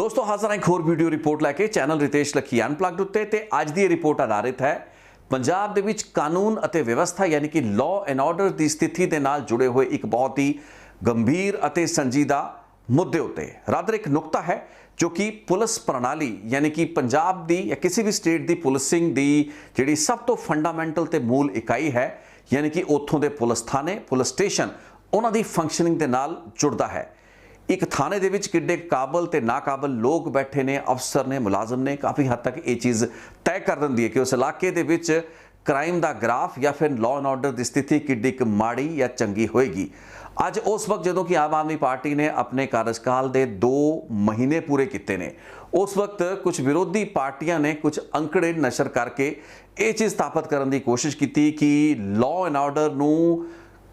दोस्तों हाजिर हैं एक होर वीडियो रिपोर्ट लैके चैनल रितेश लखी अनप्लग्ड उत्ते ते अज दी रिपोर्ट आधारित है पंजाब दे विच कानून अते व्यवस्था यानी कि लॉ एंड ऑर्डर की स्थिति के नाल जुड़े हुए एक बहुत ही गंभीर अते संजीदा मुद्दे उत्ते रादर एक नुकता है जो कि पुलिस प्रणाली यानी कि पंजाब दी या किसी भी स्टेट की पुलिसिंग दी जिहड़ी सब तो फंडामेंटल ते मूल इकाई है यानी कि उत्थों के पुलिस थाने पुलिस स्टेशन उन्हां दी फंक्शनिंग दे नाल जुड़दा है। एक थाने दे विच किड्डे काबल ते नाकाबल लोग बैठे ने अफसर ने मुलाजम ने काफ़ी हद तक ये चीज़ तय कर दिंदी है कि उस इलाके दे विच क्राइम का ग्राफ या फिर लॉ एंड ऑर्डर की स्थिति किड्डी क माड़ी या चंगी होएगी। अज उस वक्त जदों कि आम आदमी पार्टी ने अपने कार्यकाल के 2 महीने पूरे किए ने उस वक्त कुछ विरोधी पार्टियां ने कुछ अंकड़े नशर करके ये चीज़ स्थापित करने की कोशिश की कि लॉ एंड ऑर्डर नूं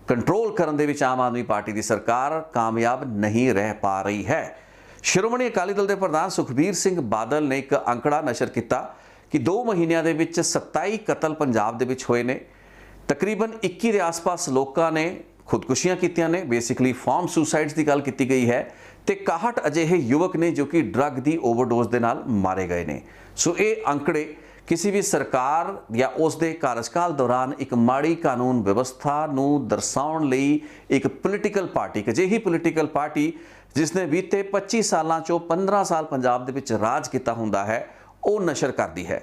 कंट्रोल करने दे विच आम आदमी पार्टी की सरकार कामयाब नहीं रह पा रही है। श्रोमणी अकाली दल के प्रधान सुखबीर सिंह बादल ने एक अंकड़ा नशर किया कि 2 महीनों के विच 27 कतल पंजाब दे विच होए ने, तकरीबन 21 के आसपास लोगों ने खुदकुशियां कीतियां ने, बेसिकली फॉर्म सुसाइड्स की गल की गई है ते 61 अजिहे युवक ने जो कि ड्रग की ओवरडोज के नाल मारे गए ने। सो ये अंकड़े किसी भी सरकार या उसके कार्यकाल दौरान एक माड़ी कानून व्यवस्था नूं दर्शाउण लई एक पोलीटिकल पार्टी एक अजिही पोलीटिकल पार्टी जिसने बीते 25 सालों चों 15 साल पंजाब दे विच राज किया हुंदा है वो नशर करती है।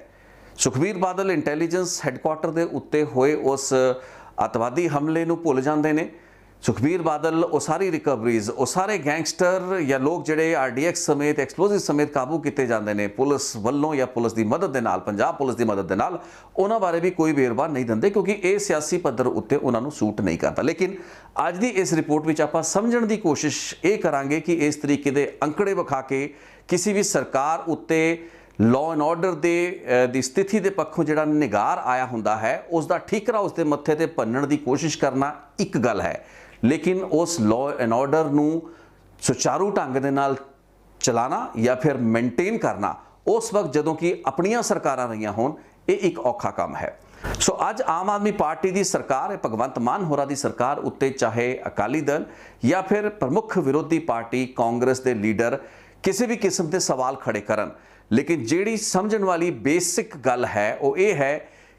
सुखबीर बादल इंटैलीजेंस हैडकुआटर के उत्ते होए उस अतवादी हमले नूं भुल जांदे ने। सुखबीर बादल वो सारी रिकवरीज वो सारे गैंगस्टर या लोग जिहड़े RDX समेत एक्सप्लोजिव समेत काबू किए जाते हैं पुलिस वालों या पुलिस की मदद के नाल पंजाब पुलिस की मदद के नाल उन्हां बारे भी कोई वेरवा नहीं देंदे क्योंकि ये सियासी पद्धर उत्ते उन्होंने सूट नहीं करता। लेकिन अज की इस रिपोर्ट में आपां समझण की कोशिश ये करांगे कि इस तरीके के अंकड़े विखा के किसी भी सरकार उत्ते लॉ एंड ऑर्डर दी स्थिति के पक्षों जिहड़ा निगार आया हुंदा है उसका ठीकरा उसके मत्थे ते भन्नण की कोशिश करना एक गल है, लेकिन उस लॉ एंड ऑर्डर नूं सुचारू ढंग दे नाल चलाना या फिर मेनटेन करना उस वक्त जदों कि अपनियां सरकारां रहियां होण ये एक औखा काम है। सो अज आम आदमी पार्टी की सरकार भगवंत मान होरां दी सरकार उत्ते चाहे अकाली दल या फिर प्रमुख विरोधी पार्टी कांग्रेस के लीडर किसी भी किस्म के सवाल खड़े करन, लेकिन जिहड़ी समझण वाली बेसिक गल है वो ये है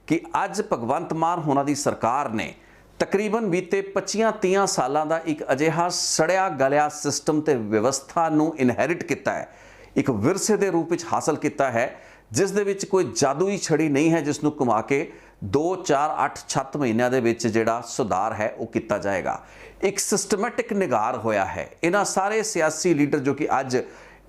कि अज भगवंत मान होरां दी सरकार ने तकरीबन बीते 25-30 सालों का एक अजिहा सड़िया गलिया सिस्टम ते व्यवस्था नूं इनहेरिट किया है, एक विरसे के रूप में हासिल किया है जिस दे विच कोई जादुई छड़ी नहीं है जिसनूं घुमा के 2, 4, 8, 7 महीनों के विच जिहड़ा सुधार है वो किया जाएगा। एक सिस्टमैटिक निगार होया है। इन्हां सारे सियासी लीडर जो कि अज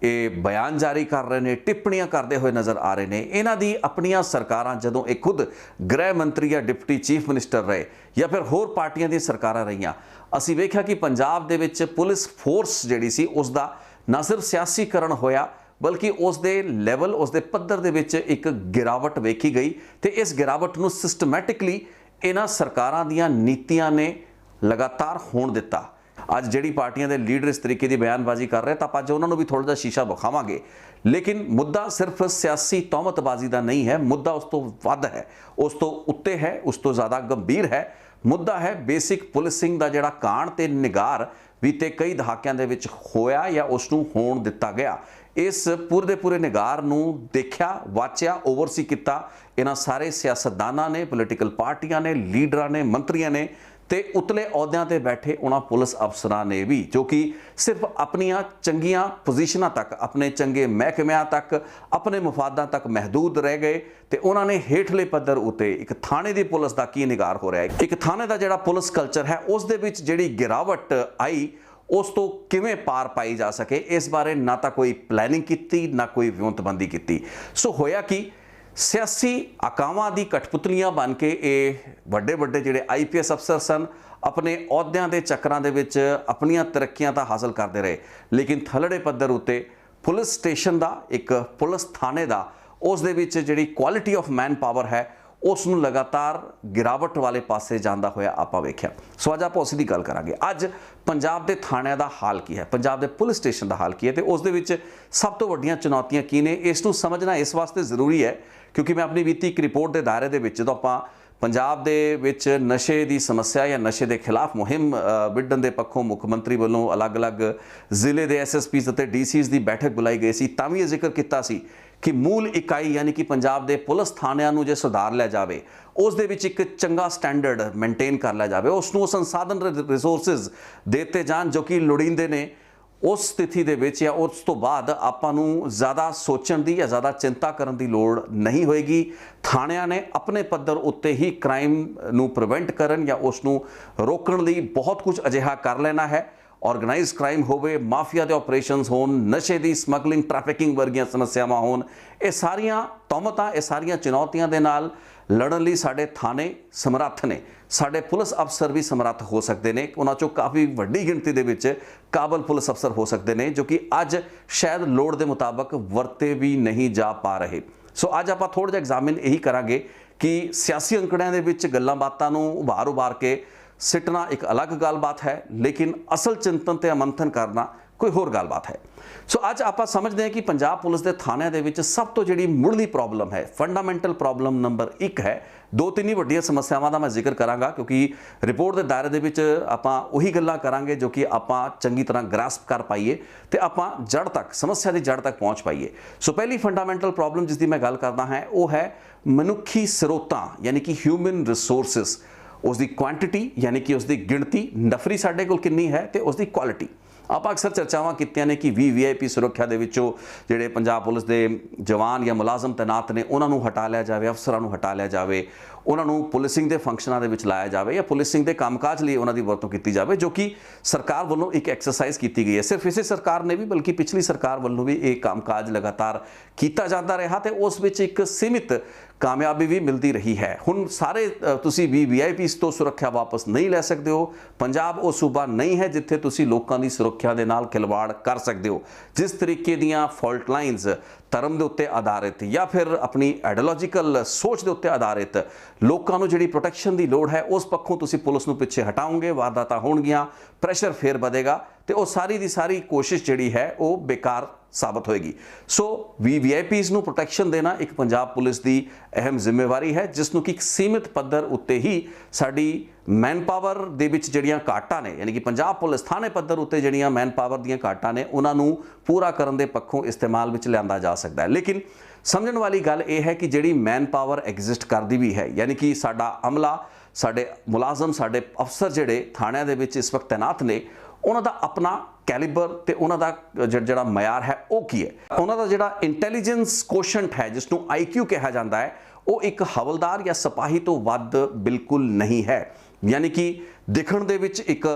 ये बयान जारी कर रहे हैं टिप्पणियां करते हुए नज़र आ रहे हैं, इन्हां दी अपनियां सरकारां जदों ये खुद गृह मंत्री या डिप्टी चीफ मिनिस्टर रहे या फिर होर पार्टियां दी सरकारां रहियां, असीं वेख्या कि पंजाब दे विच पुलिस फोर्स जिहड़ी सी उसदा ना सिर्फ सियासीकरण होया बल्कि उसके लैवल उसके पद्धर दे विच एक गिरावट वेखी गई तो इस गिरावट नूं सिस्टमैटिकली इन्हां सरकारां दीयां नीतियां ने लगातार होण दिता। अज जिहड़ी पार्टियां दे लीडर इस तरीके की बयानबाजी कर रहे तो आप अज उन्होंने भी थोड़ा जिहा शीशा विखावांगे, लेकिन मुद्दा सिर्फ सियासी तौमतबाजी का नहीं है, मुद्दा उस तो वध है, उस तो उत्ते है, उस तो ज़्यादा गंभीर है। मुद्दा है बेसिक पुलिसिंग का जिहड़ा काण ते निगार बीते कई दहाकिਆਂ ਦੇ ਵਿੱਚ होया या उसनूं होण दिता गया। इस पूरे दे पूरे निगार नूं देखिया वाचिया ओवरसी किया इन्हां सारे सियासतदानां ने, पोलीटिकल पार्टियां ने, लीडरां ने, मंत्रियां ने ते उतले अहुदियां ते बैठे उन्हां पुलिस अफसरां ने भी जो कि सिर्फ अपनियां चंगियां पोजीशनां तक अपने चंगे महकमियां तक अपने मुफादां तक महदूद रह गए ते उन्होंने हेठले पद्धर उत्ते एक थाने की पुलिस का की निगार हो रहा है। एक थाने का जिहड़ा पुलिस कल्चर है उस दे विच जिहड़ी गिरावट आई उस तो किवें पार पाई जा सके इस बारे ना तो कोई प्लैनिंग की ना कोई विਉਂਤਬੰਦੀ की। सो होया कि सियासी आकावां दी कठपुतलियां बन के ये वड्डे वड्डे जिहड़े IPS अफसर सन अपने अहुदियां दे चक्करां दे विच अपनियां तरक्कियां तां हासिल करते रहे, लेकिन थलड़े पद्धर उत्ते पुलिस स्टेशन का एक पुलिस थाने का उस दे विच जिहड़ी क्वालिटी ऑफ मैन पावर है उसनूं लगातार गिरावट वाले पासे जांदा होया आपां वेख्या। सो अज आपां उस दी गल करांगे। अज पंजाब दे थाणिਆਂ ਦਾ हाल की है, पंजाब दे पुलिस स्टेशन का हाल की है, तो उस दे विच सब तो वड्डियां चुनौतियां की ने इसनूं समझना इस वास्ते जरूरी है क्योंकि मैं अपनी बीती एक रिपोर्ट के दायरे दे विच जदों आपां ਪੰਜਾਬ ਦੇ ਵਿੱਚ ਨਸ਼ੇ ਦੀ ਸਮੱਸਿਆ ਜਾਂ ਨਸ਼ੇ ਦੇ ਖਿਲਾਫ ਮੁਹਿੰਮ ਵਿੱਢਣ ਦੇ ਪੱਖੋਂ ਮੁੱਖ ਮੰਤਰੀ ਵੱਲੋਂ ਅਲੱਗ-ਅਲੱਗ ਜ਼ਿਲ੍ਹੇ ਦੇ ਐਸਐਸਪੀਜ਼ ਅਤੇ ਡੀਸੀਜ਼ ਦੀ ਬੈਠਕ ਬੁਲਾਈ ਗਈ ਸੀ। ਤਾਂ ਵੀ ਇਹ ਜ਼ਿਕਰ ਕੀਤਾ ਸੀ ਕਿ ਮੂਲ ਇਕਾਈ ਯਾਨੀ ਕਿ ਪੰਜਾਬ ਦੇ ਪੁਲਿਸ ਥਾਣਿਆਂ ਨੂੰ ਜੇ ਸੁਧਾਰ ਲਿਆ ਜਾਵੇ, ਉਸ ਦੇ ਵਿੱਚ ਇੱਕ ਚੰਗਾ ਸਟੈਂਡਰਡ ਮੇਨਟੇਨ ਕਰ ਲਿਆ ਜਾਵੇ, ਉਸ ਨੂੰ ਸੰਸਾਧਨ ਰਿਸੋਰਸਿਸ ਦਿੱਤੇ ਜਾਣ ਜੋ ਕਿ ਲੋੜੀਂਦੇ ਨੇ, ਉਸ ਸਥਿਤੀ ਦੇ ਵਿੱਚ ਜਾਂ ਉਸ ਤੋਂ ਬਾਅਦ ਆਪਾਂ ਨੂੰ ਜ਼ਿਆਦਾ ਸੋਚਣ ਦੀ ਜਾਂ ਜ਼ਿਆਦਾ ਚਿੰਤਾ ਕਰਨ ਦੀ ਲੋੜ ਨਹੀਂ ਹੋਏਗੀ। ਥਾਣਿਆਂ ਨੇ ਆਪਣੇ ਪੱਧਰ ਉੱਤੇ ਹੀ ਕ੍ਰਾਈਮ ਨੂੰ ਪ੍ਰੀਵੈਂਟ ਕਰਨ ਜਾਂ ਉਸ ਨੂੰ ਰੋਕਣ ਲਈ ਬਹੁਤ ਕੁਝ ਅਜਿਹਾ ਕਰ ਲੈਣਾ ਹੈ। ਆਰਗੇਨਾਈਜ਼ਡ ਕ੍ਰਾਈਮ ਹੋਵੇ, ਮਾਫੀਆ ਦੇ ਆਪਰੇਸ਼ਨਸ ਹੋਣ, ਨਸ਼ੇ ਦੀ ਸਮਗਲਿੰਗ, ਟ੍ਰੈਫਿਕਿੰਗ ਵਰਗੀਆਂ ਸਮੱਸਿਆਵਾਂ ਹੋਣ, ਇਹ ਸਾਰੀਆਂ ਤੌਮਤਾਂ, ਇਹ ਸਾਰੀਆਂ ਚੁਣੌਤੀਆਂ ਦੇ ਨਾਲ ਲੜਨ ਲਈ ਸਾਡੇ ਥਾਣੇ ਸਮਰੱਥ ਨੇ, ਸਾਡੇ ਪੁਲਿਸ ਅਫਸਰ ਵੀ ਸਮਰੱਥ ਹੋ ਸਕਦੇ ਨੇ। ਉਹਨਾਂ ਚੋਂ ਕਾਫੀ ਵੱਡੀ ਗਿਣਤੀ ਦੇ ਵਿੱਚ ਕਾਬਲ ਪੁਲਿਸ ਅਫਸਰ ਹੋ ਸਕਦੇ ਨੇ ਜੋ ਕਿ ਅੱਜ ਸ਼ਾਇਦ ਲੋੜ ਦੇ ਮੁਤਾਬਕ ਵਰਤੇ ਵੀ ਨਹੀਂ ਜਾ ਪਾ ਰਹੇ। ਸੋ ਅੱਜ ਆਪਾਂ ਥੋੜ੍ਹਾ ਜਿਹਾ ਐਗਜ਼ਾਮਿਨ ਇਹੀ ਕਰਾਂਗੇ ਕਿ ਸਿਆਸੀ ਅੰਕੜਿਆਂ ਦੇ ਵਿੱਚ ਗੱਲਾਂ ਬਾਤਾਂ ਨੂੰ ਉਭਾਰ ਕੇ ਸਿੱਟਣਾ ਇੱਕ ਅਲੱਗ ਗੱਲਬਾਤ ਹੈ, ਲੇਕਿਨ ਅਸਲ ਚਿੰਤਨ ਤੇ ਅਮੰਥਨ ਕਰਨਾ ਕੋਈ ਹੋਰ ਗੱਲਬਾਤ ਹੈ। ਸੋ ਅੱਜ ਆਪਾਂ ਸਮਝਦੇ ਹਾਂ ਕਿ ਪੰਜਾਬ ਪੁਲਿਸ ਦੇ ਥਾਣਿਆਂ ਦੇ ਵਿੱਚ ਸਭ ਤੋਂ ਜਿਹੜੀ ਮੁੱਢਲੀ ਪ੍ਰੋਬਲਮ ਹੈ, ਫੰਡਾਮੈਂਟਲ ਪ੍ਰੋਬਲਮ ਨੰਬਰ 1 ਹੈ। ਦੋ ਤਿੰਨ ਹੀ ਵੱਡੀਆਂ ਸਮੱਸਿਆਵਾਂ ਦਾ ਮੈਂ ਜ਼ਿਕਰ ਕਰਾਂਗਾ ਕਿਉਂਕਿ ਰਿਪੋਰਟ ਦੇ ਦਾਇਰੇ ਦੇ ਵਿੱਚ ਆਪਾਂ ਉਹੀ ਗੱਲਾਂ ਕਰਾਂਗੇ ਜੋ ਕਿ ਆਪਾਂ ਚੰਗੀ ਤਰ੍ਹਾਂ ਗ੍ਰਾਸਪ ਕਰ ਪਾਈਏ ਤੇ ਆਪਾਂ ਜੜ ਤੱਕ, ਸਮੱਸਿਆ ਦੀ ਜੜ ਤੱਕ ਪਹੁੰਚ ਪਾਈਏ। ਸੋ ਪਹਿਲੀ ਫੰਡਾਮੈਂਟਲ ਪ੍ਰੋਬਲਮ ਜਿਸ ਦੀ ਮੈਂ ਗੱਲ ਕਰਦਾ ਹਾਂ ਉਹ ਹੈ ਮਨੁੱਖੀ ਸਰੋਤਾਂ ਯਾਨੀ ਕਿ ਹਿਊਮਨ ਰਿਸੋਰਸਿਸ, ਉਸ ਦੀ ਕੁਆਂਟੀਟੀ ਯਾਨੀ ਕਿ ਉਸ ਦੀ ਗਿਣਤੀ, ਨਫਰੀ ਸਾਡੇ ਕੋਲ ਕਿੰਨੀ ਹੈ ਤੇ ਉਸ ਦੀ ਕੁਆਲਿਟੀ। ਆਪਾਂ ਅਕਸਰ ਚਰਚਾਵਾਂ ਕੀਤੀਆਂ ਨੇ ਕਿ VIP ਸੁਰੱਖਿਆ ਦੇ ਵਿੱਚੋਂ ਜਿਹੜੇ ਪੰਜਾਬ ਪੁਲਿਸ ਦੇ ਜਵਾਨ ਜਾਂ ਮੁਲਾਜ਼ਮ ਤੈਨਾਤ ਨੇ ਉਹਨਾਂ ਨੂੰ ਹਟਾ ਲਿਆ ਜਾਵੇ, ਅਫਸਰਾਂ ਨੂੰ ਹਟਾ ਲਿਆ ਜਾਵੇ, ਉਹਨਾਂ ਨੂੰ ਪੁਲਿਸਿੰਗ ਦੇ ਫੰਕਸ਼ਨਾਂ ਦੇ ਵਿੱਚ ਲਾਇਆ ਜਾਵੇ ਜਾਂ ਪੁਲਿਸਿੰਗ ਦੇ ਕੰਮਕਾਜ ਲਈ ਉਹਨਾਂ ਦੀ ਵਰਤੋਂ ਕੀਤੀ ਜਾਵੇ, ਜੋ ਕਿ ਸਰਕਾਰ ਵੱਲੋਂ ਇੱਕ ਐਕਸਰਸਾਈਜ਼ ਕੀਤੀ ਗਈ ਹੈ। ਸਿਰਫ ਇਸੇ ਸਰਕਾਰ ਨੇ ਵੀ ਬਲਕਿ ਪਿਛਲੀ ਸਰਕਾਰ ਵੱਲੋਂ ਵੀ ਇਹ ਕੰਮਕਾਜ ਲਗਾਤਾਰ ਕੀਤਾ ਜਾਂਦਾ ਰਿਹਾ ਤੇ ਉਸ ਵਿੱਚ ਇੱਕ ਸੀਮਿਤ ਕਾਮਯਾਬੀ ਵੀ ਮਿਲਦੀ ਰਹੀ ਹੈ। ਹੁਣ ਸਾਰੇ ਤੁਸੀਂ VIPs ਤੋਂ ਸੁਰੱਖਿਆ ਵਾਪਸ ਨਹੀਂ ਲੈ ਸਕਦੇ ਹੋ। ਪੰਜਾਬ ਉਹ ਸੂਬਾ ਨਹੀਂ ਹੈ ਜਿੱਥੇ ਤੁਸੀਂ ਲੋਕਾਂ ਦੀ ਸੁਰੱਖਿਆ ਦੇ ਨਾਲ ਖਿਲਵਾੜ ਕਰ ਸਕਦੇ ਹੋ। ਜਿਸ ਤਰੀਕੇ ਦੀਆਂ ਫਾਲਟ ਲਾਈਨਸ ਧਰਮ ਦੇ ਉੱਤੇ ਆਧਾਰਿਤ ਜਾਂ ਫਿਰ ਆਪਣੀ ਆਈਡੀਓਲੋਜੀਕਲ ਸੋਚ ਦੇ ਉੱਤੇ ਆਧਾਰਿਤ ਲੋਕਾਂ ਨੂੰ ਜਿਹੜੀ ਪ੍ਰੋਟੈਕਸ਼ਨ ਦੀ ਲੋੜ ਹੈ, ਉਸ ਪੱਖੋਂ ਤੁਸੀਂ ਪੁਲਿਸ ਨੂੰ ਪਿੱਛੇ ਹਟਾਓਗੇ, ਵਾਰਦਾਤਾਂ ਹੋਣਗੀਆਂ, ਪ੍ਰੈਸ਼ਰ ਫੇਰ ਵਧੇਗਾ ਤੇ ਉਹ ਸਾਰੀ ਦੀ ਸਾਰੀ ਕੋਸ਼ਿਸ਼ ਜਿਹੜੀ ਹੈ ਉਹ ਬੇਕਾਰ ਸਾਬਤ ਹੋਏਗੀ। ਸੋ VIPs ਨੂੰ ਪ੍ਰੋਟੈਕਸ਼ਨ ਦੇਣਾ ਇੱਕ ਪੰਜਾਬ ਪੁਲਿਸ ਦੀ ਅਹਿਮ ਜ਼ਿੰਮੇਵਾਰੀ ਹੈ, ਜਿਸ ਨੂੰ ਕਿ ਇੱਕ ਸੀਮਿਤ ਪੱਧਰ ਉੱਤੇ ਹੀ ਸਾਡੀ ਮੈਨ ਪਾਵਰ ਦੇ ਵਿੱਚ ਜਿਹੜੀਆਂ ਘਾਟਾਂ ਨੇ, ਯਾਨੀ ਕਿ ਪੰਜਾਬ ਪੁਲਿਸ ਥਾਣੇ ਪੱਧਰ ਉੱਤੇ ਜਿਹੜੀਆਂ ਮੈਨ ਪਾਵਰ ਦੀਆਂ ਘਾਟਾਂ ਨੇ ਉਹਨਾਂ ਨੂੰ ਪੂਰਾ ਕਰਨ ਦੇ ਪੱਖੋਂ ਇਸਤੇਮਾਲ ਵਿੱਚ ਲਿਆਂਦਾ ਜਾ ਸਕਦਾ ਹੈ। ਲੇਕਿਨ ਸਮਝਣ ਵਾਲੀ ਗੱਲ ਇਹ ਹੈ ਕਿ ਜਿਹੜੀ ਮੈਨ ਪਾਵਰ ਐਗਜ਼ਿਸਟ ਕਰਦੀ ਵੀ ਹੈ, ਯਾਨੀ ਕਿ ਸਾਡਾ ਅਮਲਾ, ਸਾਡੇ ਮੁਲਾਜ਼ਮ, ਸਾਡੇ ਅਫਸਰ ਜਿਹੜੇ ਥਾਣਿਆਂ ਦੇ ਵਿੱਚ ਇਸ ਵਕਤ ਤੈਨਾਤ ਨੇ, ਉਹਨਾਂ ਦਾ ਆਪਣਾ ਕੈਲੀਬਰ ਤੇ ਉਹਨਾਂ ਦਾ ਜਿਹੜਾ ਮਿਆਰ ਹੈ ਉਹ ਕੀ ਹੈ। ਉਹਨਾਂ ਦਾ ਜਿਹੜਾ ਇੰਟੈਲੀਜੈਂਸ ਕੋਸ਼ੈਂਟ ਹੈ, ਜਿਸ ਨੂੰ IQ ਕਿਹਾ ਜਾਂਦਾ ਹੈ, ਉਹ ਇੱਕ ਹਵਲਦਾਰ ਜਾਂ ਸਿਪਾਹੀ ਤੋਂ ਵੱਧ ਬਿਲਕੁਲ ਨਹੀਂ ਹੈ। ਯਾਨੀ ਕਿ ਦਿਖਣ ਦੇ ਵਿੱਚ ਇੱਕ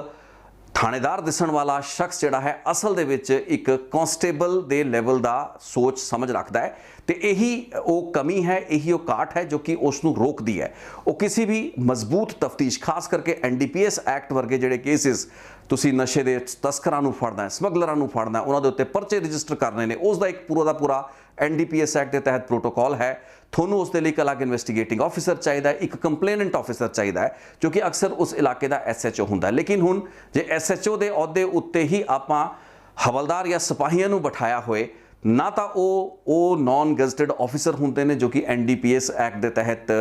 ਥਾਣੇਦਾਰ ਦਿਸਣ ਵਾਲਾ ਸ਼ਖਸ ਜਿਹੜਾ ਹੈ ਅਸਲ ਦੇ ਵਿੱਚ ਇੱਕ ਕਾਂਸਟੇਬਲ ਦੇ ਲੈਵਲ ਦਾ ਸੋਚ ਸਮਝ ਰੱਖਦਾ ਹੈ ਤੇ ਇਹੀ ਉਹ ਕਮੀ ਹੈ, ਇਹੀ ਉਹ ਘਾਟ ਹੈ ਜੋ ਕਿ ਉਸ ਨੂੰ ਰੋਕਦੀ ਹੈ। ਉਹ ਕਿਸੇ ਵੀ ਮਜ਼ਬੂਤ ਤਫਤੀਸ਼, ਖਾਸ ਕਰਕੇ NDPS ਐਕਟ ਵਰਗੇ ਜਿਹੜੇ ਕੇਸਿਸ, ਤੁਸੀਂ ਨਸ਼ੇ ਦੇ ਤਸਕਰਾਂ ਨੂੰ ਫੜਨਾ ਹੈ, ਸਮਗਲਰਾਂ ਨੂੰ ਫੜਨਾ ਹੈ, ਉਹਨਾਂ ਦੇ ਉੱਤੇ ਪਰਚੇ ਰਜਿਸਟਰ ਕਰਨੇ ਨੇ, ਉਸ ਦਾ ਇੱਕ ਪੂਰਾ ਦਾ ਪੂਰਾ NDPS ਐਕਟ ਦੇ ਤਹਿਤ ਪ੍ਰੋਟੋਕਾਲ ਹੈ। ਤੁਹਾਨੂੰ ਉਸ ਦੇ ਲਈ ਇੱਕ ਅਲੱਗ ਇਨਵੈਸਟੀਗੇਟਿੰਗ ਆਫਿਸਰ ਚਾਹੀਦਾ ਹੈ, ਇੱਕ ਕੰਪਲੇਨੈਂਟ ਆਫਿਸਰ ਚਾਹੀਦਾ ਹੈ ਜੋ ਕਿ ਅਕਸਰ ਉਸ ਇਲਾਕੇ ਦਾ SHO ਹੁੰਦਾ ਹੈ। ਲੇਕਿਨ ਹੁਣ ਜੇ SHO ਦੇ ਅਹੁਦੇ ਉੱਤੇ ਹੀ ਆਪਾਂ ਹਵਲਦਾਰ ਜਾਂ ਸਿਪਾਹੀਆਂ ਨੂੰ ਬਿਠਾਇਆ ਹੋਏ, ਨਾ ਤਾਂ ਉਹ ਨਾਨ ਗਜ਼ਟਡ ਆਫਿਸਰ ਹੁੰਦੇ ਨੇ ਜੋ ਕਿ NDPS ਐਕਟ ਦੇ ਤਹਿਤ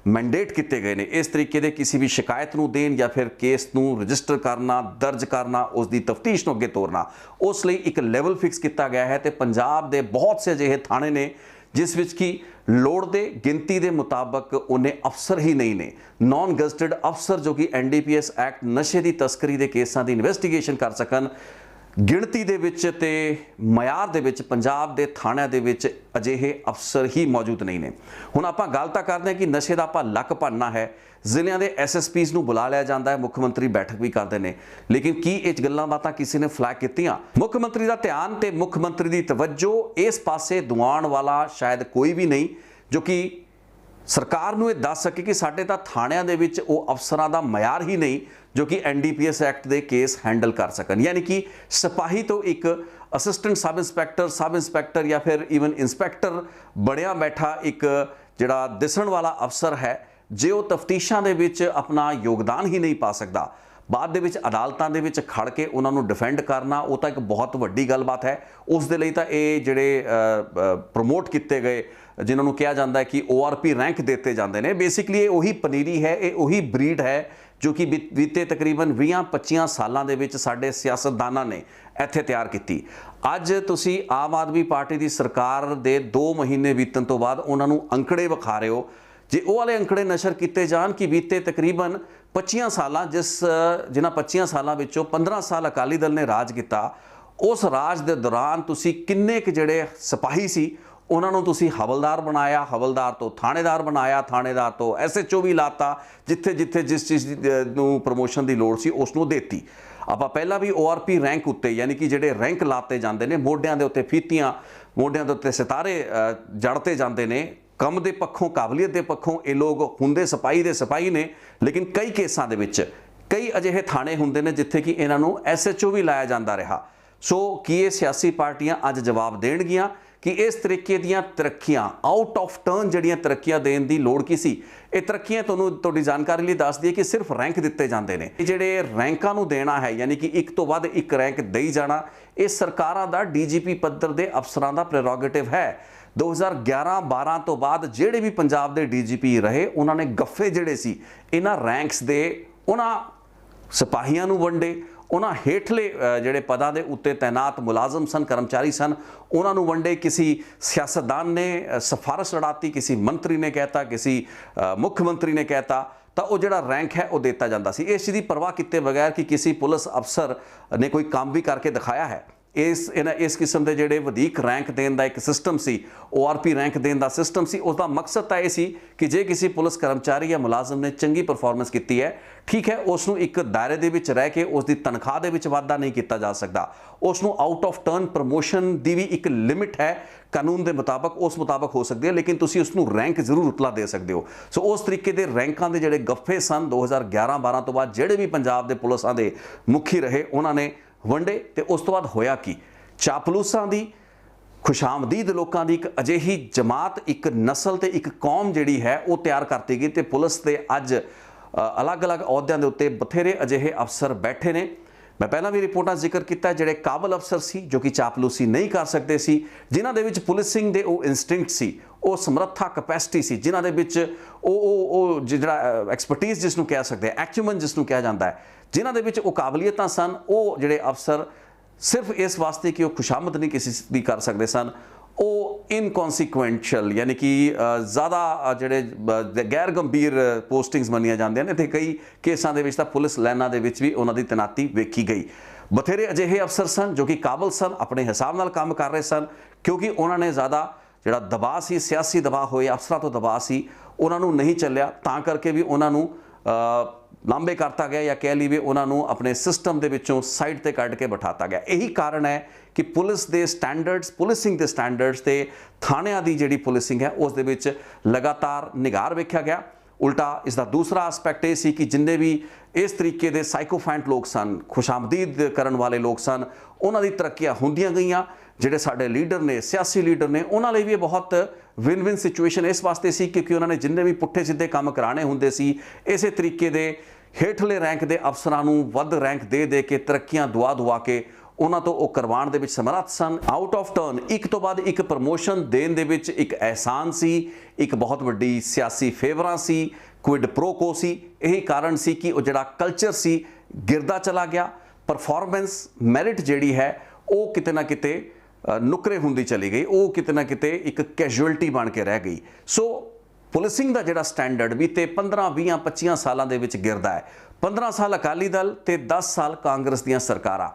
ਮੈਂਡੇਟ ਕੀਤੇ ਗਏ ਨੇ ਇਸ ਤਰੀਕੇ ਦੇ ਕਿਸੇ ਵੀ ਸ਼ਿਕਾਇਤ ਨੂੰ ਦੇਣ ਜਾਂ ਫਿਰ ਕੇਸ ਨੂੰ ਰਜਿਸਟਰ ਕਰਨਾ, ਦਰਜ ਕਰਨਾ, ਉਸ ਦੀ ਤਫਤੀਸ਼ ਨੂੰ ਅੱਗੇ ਤੋਰਨਾ। ਉਸ ਲਈ ਇੱਕ ਲੈਵਲ ਫਿਕਸ ਕੀਤਾ ਗਿਆ ਹੈ ਤੇ ਪੰਜਾਬ ਦੇ ਬਹੁਤ ਸੇ ਅਜਿਹੇ ਥਾਣੇ ਨੇ ਜਿਸ ਵਿੱਚ ਕਿ ਲੋੜ ਦੇ ਗਿਣਤੀ ਦੇ ਮੁਤਾਬਕ ਉਹਨੇ ਅਫਸਰ ਹੀ ਨਹੀਂ ਨੇ। ਨਾਨ ਗਜ਼ਟਡ ਅਫਸਰ ਜੋ ਕਿ NDPS ਐਕਟ ਨਸ਼ੇ ਦੀ ਤਸਕਰੀ ਦੇ ਕੇਸਾਂ ਦੀ ਇਨਵੈਸਟੀਗੇਸ਼ਨ ਕਰ ਸਕਣ, ਗਿਣਤੀ ਦੇ ਵਿੱਚ ਤੇ ਮਿਆਰ ਦੇ ਵਿੱਚ ਪੰਜਾਬ ਦੇ ਥਾਣਿਆਂ ਦੇ ਵਿੱਚ ਅਜਿਹੇ ਅਫਸਰ ਹੀ ਮੌਜੂਦ ਨਹੀਂ ਨੇ। ਹੁਣ ਆਪਾਂ ਗੱਲ ਤਾਂ ਕਰਦੇ ਹਾਂ ਕਿ ਨਸ਼ੇ ਦਾ ਆਪਾਂ ਲੱਕ ਭੰਨਣਾ ਹੈ, ਜ਼ਿਲ੍ਹਿਆਂ ਦੇ SSPs ਨੂੰ ਬੁਲਾ ਲਿਆ ਜਾਂਦਾ ਹੈ, ਮੁੱਖ ਮੰਤਰੀ ਬੈਠਕ ਵੀ ਕਰਦੇ ਨੇ, ਲੇਕਿਨ ਕੀ ਇਹ ਗੱਲਾਂ ਬਾਤਾਂ ਕਿਸੇ ਨੇ ਫਲੈਗ ਕੀਤੀਆਂ? ਮੁੱਖ ਮੰਤਰੀ ਦਾ ਧਿਆਨ ਤੇ ਮੁੱਖ ਮੰਤਰੀ ਦੀ ਤਵੱਜੋ ਇਸ ਪਾਸੇ ਦਿਵਾਉਣ ਵਾਲਾ ਸ਼ਾਇਦ ਕੋਈ ਵੀ ਨਹੀਂ ਜੋ ਕਿ ਸਰਕਾਰ ਨੂੰ ਇਹ ਦੱਸ ਸਕੇ ਕਿ ਸਾਡੇ ਤਾਂ ਥਾਣਿਆਂ ਦੇ ਵਿੱਚ ਉਹ ਅਫਸਰਾਂ ਦਾ ਮਿਆਰ ਹੀ ਨਹੀਂ ਜੋ ਕਿ NDPS ਐਕਟ ਦੇ ਕੇਸ ਹੈਂਡਲ ਕਰ ਸਕਣ। ਯਾਨੀ ਕਿ ਸਿਪਾਹੀ ਤੋਂ ਇੱਕ ਅਸਿਸਟੈਂਟ ਸਬ ਇੰਸਪੈਕਟਰ ਜਾਂ ਫਿਰ ਈਵਨ ਇੰਸਪੈਕਟਰ ਬਣਿਆ ਬੈਠਾ ਇੱਕ ਜਿਹੜਾ ਦਿਸਣ ਵਾਲਾ ਅਫਸਰ ਹੈ, ਜੇ ਉਹ ਤਫਤੀਸ਼ਾਂ ਦੇ ਵਿੱਚ ਆਪਣਾ ਯੋਗਦਾਨ ਹੀ ਨਹੀਂ ਪਾ ਸਕਦਾ, ਬਾਅਦ ਦੇ ਵਿੱਚ ਅਦਾਲਤਾਂ ਦੇ ਵਿੱਚ ਖੜ ਕੇ ਉਹਨਾਂ ਨੂੰ ਡਿਫੈਂਡ ਕਰਨਾ, ਉਹ ਤਾਂ ਇੱਕ ਬਹੁਤ ਵੱਡੀ ਗੱਲਬਾਤ ਹੈ। ਉਸ ਦੇ ਲਈ ਤਾਂ ਇਹ ਜਿਹੜੇ ਪ੍ਰਮੋਟ ਕੀਤੇ ਗਏ ਜਿਨ੍ਹਾਂ ਨੂੰ ਕਿਹਾ ਜਾਂਦਾ ਹੈ ਕਿ ORP ਰੈਂਕ ਦਿੱਤੇ ਜਾਂਦੇ ਨੇ। ਬੇਸਿਕਲੀ ਇਹ ਉਹੀ ਪਨੀਰੀ ਹੈ, ਇਹ ਉਹੀ ਬਰੀਡ ਹੈ ਜੋ ਕਿ ਬੀਤੇ ਤਕਰੀਬਨ 20-25 ਸਾਲਾਂ ਦੇ ਵਿੱਚ ਸਾਡੇ ਸਿਆਸਤਦਾਨਾਂ ਨੇ ਇੱਥੇ ਤਿਆਰ ਕੀਤੀ। ਅੱਜ ਤੁਸੀਂ ਆਮ ਆਦਮੀ ਪਾਰਟੀ ਦੀ ਸਰਕਾਰ ਦੇ 2 ਮਹੀਨੇ ਬੀਤਣ ਤੋਂ ਬਾਅਦ ਉਹਨਾਂ ਨੂੰ ਅੰਕੜੇ ਵਿਖਾ ਰਹੇ ਹੋ। ਜੇ ਉਹ ਵਾਲੇ ਅੰਕੜੇ ਨਸ਼ਰ ਕੀਤੇ ਜਾਣ ਕਿ ਬੀਤੇ ਤਕਰੀਬਨ 25 ਸਾਲਾਂ ਜਿਨ੍ਹਾਂ 25 ਸਾਲਾਂ ਵਿੱਚੋਂ 15 ਸਾਲ ਅਕਾਲੀ ਦਲ ਨੇ ਰਾਜ ਕੀਤਾ, ਉਸ ਰਾਜ ਦੇ ਦੌਰਾਨ ਤੁਸੀਂ ਕਿੰਨੇ ਕੁ ਜਿਹੜੇ ਸਿਪਾਹੀ ਸੀ ਉਹਨਾਂ ਨੂੰ ਤੁਸੀਂ ਹਵਲਦਾਰ ਬਣਾਇਆ, ਹਵਲਦਾਰ ਤੋਂ ਥਾਣੇਦਾਰ ਬਣਾਇਆ, ਥਾਣੇਦਾਰ ਤੋਂ SHO ਵੀ ਲਾਤਾ, ਜਿੱਥੇ ਜਿੱਥੇ ਜਿਸ ਚੀਜ਼ ਨੂੰ ਪ੍ਰਮੋਸ਼ਨ ਦੀ ਲੋੜ ਸੀ ਉਸ ਨੂੰ ਦੇਤੀ। ਆਪਾਂ ਪਹਿਲਾਂ ਵੀ ORP ਰੈਂਕ ਉੱਤੇ ਯਾਨੀ ਕਿ ਜਿਹੜੇ ਰੈਂਕ ਲਾਤੇ ਜਾਂਦੇ ਨੇ, ਮੋਢਿਆਂ ਦੇ ਉੱਤੇ ਫੀਤੀਆਂ, ਮੋਢਿਆਂ ਦੇ ਉੱਤੇ ਸਿਤਾਰੇ ਜੜਤੇ ਜਾਂਦੇ ਨੇ। ਕੰਮ ਦੇ ਪੱਖੋਂ, ਕਾਬਲੀਅਤ ਦੇ ਪੱਖੋਂ ਇਹ ਲੋਕ ਹੁੰਦੇ ਸਿਪਾਹੀ ਦੇ ਸਿਪਾਹੀ ਨੇ, ਲੇਕਿਨ ਕਈ ਕੇਸਾਂ ਦੇ ਵਿੱਚ ਕਈ ਅਜਿਹੇ ਥਾਣੇ ਹੁੰਦੇ ਨੇ ਜਿੱਥੇ ਕਿ ਇਹਨਾਂ ਨੂੰ SHO ਵੀ ਲਾਇਆ ਜਾਂਦਾ ਰਿਹਾ। ਸੋ ਕੀ ਇਹ ਸਿਆਸੀ ਪਾਰਟੀਆਂ ਅੱਜ ਜਵਾਬ ਦੇਣਗੀਆਂ ਕਿ ਇਸ ਤਰੀਕੇ ਦੀਆਂ ਤਰੱਕੀਆਂ, ਆਊਟ ਆਫ ਟਰਨ ਜਿਹੜੀਆਂ ਤਰੱਕੀਆਂ ਦੇਣ ਦੀ ਲੋੜ ਕੀ ਸੀ? ਇਹ ਤਰੱਕੀਆਂ ਤੁਹਾਡੀ ਜਾਣਕਾਰੀ ਲਈ ਦੱਸ ਦਈਏ ਕਿ ਸਿਰਫ ਰੈਂਕ ਦਿੱਤੇ ਜਾਂਦੇ ਨੇ। ਇਹ ਜਿਹੜੇ ਰੈਂਕਾਂ ਨੂੰ ਦੇਣਾ ਹੈ ਯਾਨੀ ਕਿ ਇੱਕ ਤੋਂ ਵੱਧ ਇੱਕ ਰੈਂਕ ਦੇਈ ਜਾਣਾ, ਇਹ ਸਰਕਾਰਾਂ ਦਾ DGP ਪੱਧਰ ਦੇ ਅਫਸਰਾਂ ਦਾ ਪ੍ਰੈਰੋਗੇਟਿਵ ਹੈ। 2011-12 ਤੋਂ ਬਾਅਦ ਜਿਹੜੇ ਵੀ ਪੰਜਾਬ ਦੇ DGP ਰਹੇ, ਉਹਨਾਂ ਨੇ ਗੱਫੇ ਜਿਹੜੇ ਸੀ ਇਹਨਾਂ ਰੈਂਕਸ ਦੇ ਉਹਨਾਂ ਸਿਪਾਹੀਆਂ ਨੂੰ ਵੰਡੇ, ਉਹਨਾਂ ਹੇਠਲੇ ਜਿਹੜੇ ਪਦਾਂ ਦੇ ਉੱਤੇ ਤੈਨਾਤ ਮੁਲਾਜ਼ਮ ਸਨ, ਕਰਮਚਾਰੀ ਸਨ, ਉਹਨਾਂ ਨੂੰ ਵੰਡੇ। ਕਿਸੇ ਸਿਆਸਤਦਾਨ ਨੇ ਸਿਫਾਰਿਸ਼ ਲੜਾਤੀ, ਕਿਸੇ ਮੰਤਰੀ ਨੇ ਕਹਿਤਾ, ਕਿਸੇ ਮੁੱਖ ਮੰਤਰੀ ਨੇ ਕਹਿਤਾ, ਤਾਂ ਉਹ ਜਿਹੜਾ ਰੈਂਕ ਹੈ ਉਹ ਦਿੱਤਾ ਜਾਂਦਾ ਸੀ। ਇਸ ਚੀਜ਼ ਦੀ ਪਰਵਾਹ ਕੀਤੇ ਬਗੈਰ ਕਿ ਕਿਸੇ ਪੁਲਿਸ ਅਫਸਰ ਨੇ ਕੋਈ ਕੰਮ ਵੀ ਕਰਕੇ ਦਿਖਾਇਆ ਹੈ। ਇਸ ਕਿਸਮ ਦੇ ਜਿਹੜੇ ਵਧੀਕ ਰੈਂਕ ਦੇਣ ਦਾ ਇੱਕ ਸਿਸਟਮ ਸੀ, ORP ਰੈਂਕ ਦੇਣ ਦਾ ਸਿਸਟਮ ਸੀ, ਉਸ ਦਾ ਮਕਸਦ ਤਾਂ ਇਹ ਸੀ ਕਿ ਜੇ ਕਿਸੇ ਪੁਲਿਸ ਕਰਮਚਾਰੀ ਜਾਂ ਮੁਲਾਜ਼ਮ ਨੇ ਚੰਗੀ ਪਰਫਾਰਮੈਂਸ ਕੀਤੀ ਹੈ, ਠੀਕ ਹੈ, ਉਸ ਨੂੰ ਇੱਕ ਦਾਇਰੇ ਦੇ ਵਿੱਚ ਰਹਿ ਕੇ ਉਸ ਦੀ ਤਨਖਾਹ ਦੇ ਵਿੱਚ ਵਾਧਾ ਨਹੀਂ ਕੀਤਾ ਜਾ ਸਕਦਾ। ਉਸ ਨੂੰ ਆਊਟ ਆਫ ਟਰਨ ਪ੍ਰਮੋਸ਼ਨ ਦੀ ਵੀ ਇੱਕ ਲਿਮਿਟ ਹੈ ਕਾਨੂੰਨ ਦੇ ਮੁਤਾਬਕ, ਉਸ ਮੁਤਾਬਕ ਹੋ ਸਕਦੀ ਹੈ, ਲੇਕਿਨ ਤੁਸੀਂ ਉਸ ਨੂੰ ਰੈਂਕ ਜ਼ਰੂਰ ਉਤਲਾ ਦੇ ਸਕਦੇ ਹੋ। ਸੋ ਉਸ ਤਰੀਕੇ ਦੇ ਰੈਂਕਾਂ ਦੇ ਜਿਹੜੇ ਗੱਫੇ ਸਨ 2011-12 ਤੋਂ ਬਾਅਦ ਜਿਹੜੇ ਵੀ ਪੰਜਾਬ ਦੇ ਪੁਲਿਸਾਂ ਦੇ ਮੁਖੀ ਰਹੇ, ਉਹਨਾਂ ਨੇ ਵੰਡੇ। ਤੇ ਉਸ ਤੋਂ ਬਾਅਦ ਹੋਇਆ ਕੀ? ਚਾਪਲੂਸਾਂ ਦੀ, ਖੁਸ਼ਾਮਦੀਦ ਲੋਕਾਂ ਦੀ ਇੱਕ ਅਜਿਹੀ ਜਮਾਤ, ਇੱਕ ਨਸਲ ਤੇ ਇੱਕ ਕੌਮ ਜਿਹੜੀ ਹੈ ਉਹ ਤਿਆਰ ਕਰਤੀ ਗਈ। ਤੇ ਪੁਲਿਸ ਦੇ ਅੱਜ ਅਲੱਗ-ਅਲੱਗ ਅਹੁਦਿਆਂ ਦੇ ਉੱਤੇ ਬਥੇਰੇ ਅਜਿਹੇ ਅਫਸਰ ਬੈਠੇ ਨੇ। ਮੈਂ ਪਹਿਲਾਂ ਵੀ ਰਿਪੋਰਟਾਂ ਜ਼ਿਕਰ ਕੀਤਾ, ਜਿਹੜੇ ਕਾਬਲ ਅਫਸਰ ਸੀ ਜੋ ਕਿ ਚਾਪਲੂਸੀ ਨਹੀਂ ਕਰ ਸਕਦੇ ਸੀ, ਜਿਨ੍ਹਾਂ ਦੇ ਵਿੱਚ ਪੁਲਿਸਿੰਗ ਦੇ ਉਹ ਇਨਸਟਿੰਕਟ ਸੀ, ਉਹ ਸਮਰੱਥਾ, ਕਪੈਸਿਟੀ ਸੀ, ਜਿਨ੍ਹਾਂ ਦੇ ਵਿੱਚ ਉਹ ਜਿਹੜਾ ਐਕਸਪਰਟੀਜ਼ ਜਿਸ ਨੂੰ ਕਹਿ ਸਕਦੇ, ਐਕਚੁਮਨ ਜਿਸ ਨੂੰ ਕਿਹਾ ਜਾਂਦਾ ਹੈ, ਜਿਨ੍ਹਾਂ ਦੇ ਵਿੱਚ ਉਹ ਕਾਬਲੀਅਤਾਂ ਸਨ, ਉਹ ਜਿਹੜੇ ਅਫਸਰ ਸਿਰਫ ਇਸ ਵਾਸਤੇ ਕਿ ਉਹ ਖੁਸ਼ਾਮਦ ਨਹੀਂ ਕਿਸੇ ਦੀ ਕਰ ਸਕਦੇ ਸਨ, ਉਹ ਇਨਕੌਨਸੀਕੁਐਂਸ਼ੀਅਲ ਯਾਨੀ ਕਿ ਜ਼ਿਆਦਾ ਜਿਹੜੇ ਗੈਰ ਗੰਭੀਰ ਪੋਸਟਿੰਗਸ ਮੰਨੀਆਂ ਜਾਂਦੀਆਂ ਨੇ। ਤੇ ਕਈ ਕੇਸਾਂ ਦੇ ਵਿੱਚ ਤਾਂ ਪੁਲਿਸ ਲਾਈਨਾਂ ਦੇ ਵਿੱਚ ਵੀ ਉਹਨਾਂ ਦੀ ਤੈਨਾਤੀ ਵੇਖੀ ਗਈ। ਬਥੇਰੇ ਅਜਿਹੇ ਅਫਸਰ ਸਨ ਜੋ ਕਿ ਕਾਬਲ ਸਨ, ਆਪਣੇ ਹਿਸਾਬ ਨਾਲ ਕੰਮ ਕਰ ਰਹੇ ਸਨ, ਕਿਉਂਕਿ ਉਹਨਾਂ ਨੇ ਜ਼ਿਆਦਾ ਜਿਹੜਾ ਦਬਾਅ ਸੀ, ਸਿਆਸੀ ਦਬਾਅ ਹੋਏ, ਅਫਸਰਾਂ ਤੋਂ ਦਬਾਅ ਸੀ, ਉਹਨਾਂ ਨੂੰ ਨਹੀਂ ਚੱਲਿਆ, ਤਾਂ ਕਰਕੇ ਵੀ ਉਹਨਾਂ ਨੂੰ ਲਾਂਬੇ ਕਰਤਾ ਗਿਆ, ਜਾਂ ਕਹਿ ਲਈਏ ਉਹਨਾਂ ਨੂੰ ਆਪਣੇ ਸਿਸਟਮ ਦੇ ਵਿੱਚੋਂ ਸਾਈਡ ਤੇ ਕੱਢ ਕੇ ਬਿਠਾਤਾ ਗਿਆ। ਇਹੀ ਕਾਰਨ ਹੈ ਕਿ ਪੁਲਿਸ ਦੇ ਸਟੈਂਡਰਡਸ, ਪੁਲਿਸਿੰਗ ਦੇ ਸਟੈਂਡਰਡਸ ਤੇ ਥਾਣਿਆਂ ਦੀ ਜਿਹੜੀ ਪੁਲਿਸਿੰਗ ਹੈ ਉਸ ਦੇ ਵਿੱਚ ਲਗਾਤਾਰ ਨਿਗਾਰ ਵੇਖਿਆ ਗਿਆ। ਉਲਟਾ ਇਸ ਦਾ ਦੂਸਰਾ ਐਸਪੈਕਟ ਇਹ ਸੀ ਕਿ ਜਿੰਨੇ ਵੀ ਇਸ ਤਰੀਕੇ ਦੇ ਸਾਈਕੋਫੈਂਟ ਲੋਕ ਸਨ, ਖੁਸ਼ਾਮਦੀਦ ਕਰਨ ਵਾਲੇ ਲੋਕ ਸਨ, ਉਹਨਾਂ ਦੀ ਤਰੱਕੀਆਂ ਹੁੰਦੀਆਂ ਗਈਆਂ। ਜਿਹੜੇ ਸਾਡੇ ਲੀਡਰ ਨੇ, ਸਿਆਸੀ ਲੀਡਰ ਨੇ, ਉਹਨਾਂ ਲਈ ਵੀ ਇਹ ਬਹੁਤ ਵਿਨ-ਵਿਨ ਸਿਚੁਏਸ਼ਨ ਇਸ ਵਾਸਤੇ ਸੀ ਕਿਉਂਕਿ ਉਹਨਾਂ ਨੇ ਜਿੰਨੇ ਵੀ ਪੁੱਠੇ ਸਿੱਧੇ ਕੰਮ ਕਰਾਣੇ ਹੁੰਦੇ ਸੀ, ਇਸੇ ਤਰੀਕੇ ਦੇ ਹੇਠਲੇ ਰੈਂਕ ਦੇ ਅਫਸਰਾਂ ਨੂੰ ਵੱਧ ਰੈਂਕ ਦੇ ਕੇ ਤਰੱਕੀਆਂ ਦੁਆ ਕੇ ਉਹਨਾਂ ਤੋਂ ਉਹ ਕਰਵਾਉਣ ਦੇ ਵਿੱਚ ਸਮਰੱਥ ਸਨ। ਆਊਟ ਆਫ ਟਰਨ ਇੱਕ ਤੋਂ ਬਾਅਦ ਇੱਕ ਪ੍ਰਮੋਸ਼ਨ ਦੇਣ ਦੇ ਵਿੱਚ ਇੱਕ ਅਹਿਸਾਨ ਸੀ, ਇੱਕ ਬਹੁਤ ਵੱਡੀ ਸਿਆਸੀ ਫੇਵਰਾਂ ਸੀ, ਕੁਇਡ ਪ੍ਰੋਕੋ ਸੀ। ਇਹੀ ਕਾਰਨ ਸੀ ਕਿ ਉਹ ਜਿਹੜਾ ਕਲਚਰ ਸੀ ਗਿਰਦਾ ਚਲਾ ਗਿਆ। ਪਰਫਾਰਮੈਂਸ, ਮੈਰਿਟ ਜਿਹੜੀ ਹੈ ਉਹ ਕਿਤੇ ਨਾ ਕਿਤੇ ਨੁਕਰੇ ਹੁੰਦੀ ਚਲੀ ਗਈ, ਉਹ ਕਿਤੇ ਨਾ ਕਿਤੇ ਇੱਕ ਕੈਜੂਅਲਟੀ ਬਣ ਕੇ ਰਹਿ ਗਈ। ਸੋ ਪੁਲਿਸਿੰਗ ਦਾ ਜਿਹੜਾ ਸਟੈਂਡਰਡ ਵੀ ਤੇ 15, 20, 25 ਸਾਲਾਂ ਦੇ ਵਿੱਚ ਗਿਰਦਾ ਹੈ। 15 ਸਾਲ ਅਕਾਲੀ ਦਲ ਤੇ 10 ਸਾਲ ਕਾਂਗਰਸ ਦੀਆਂ ਸਰਕਾਰਾਂ,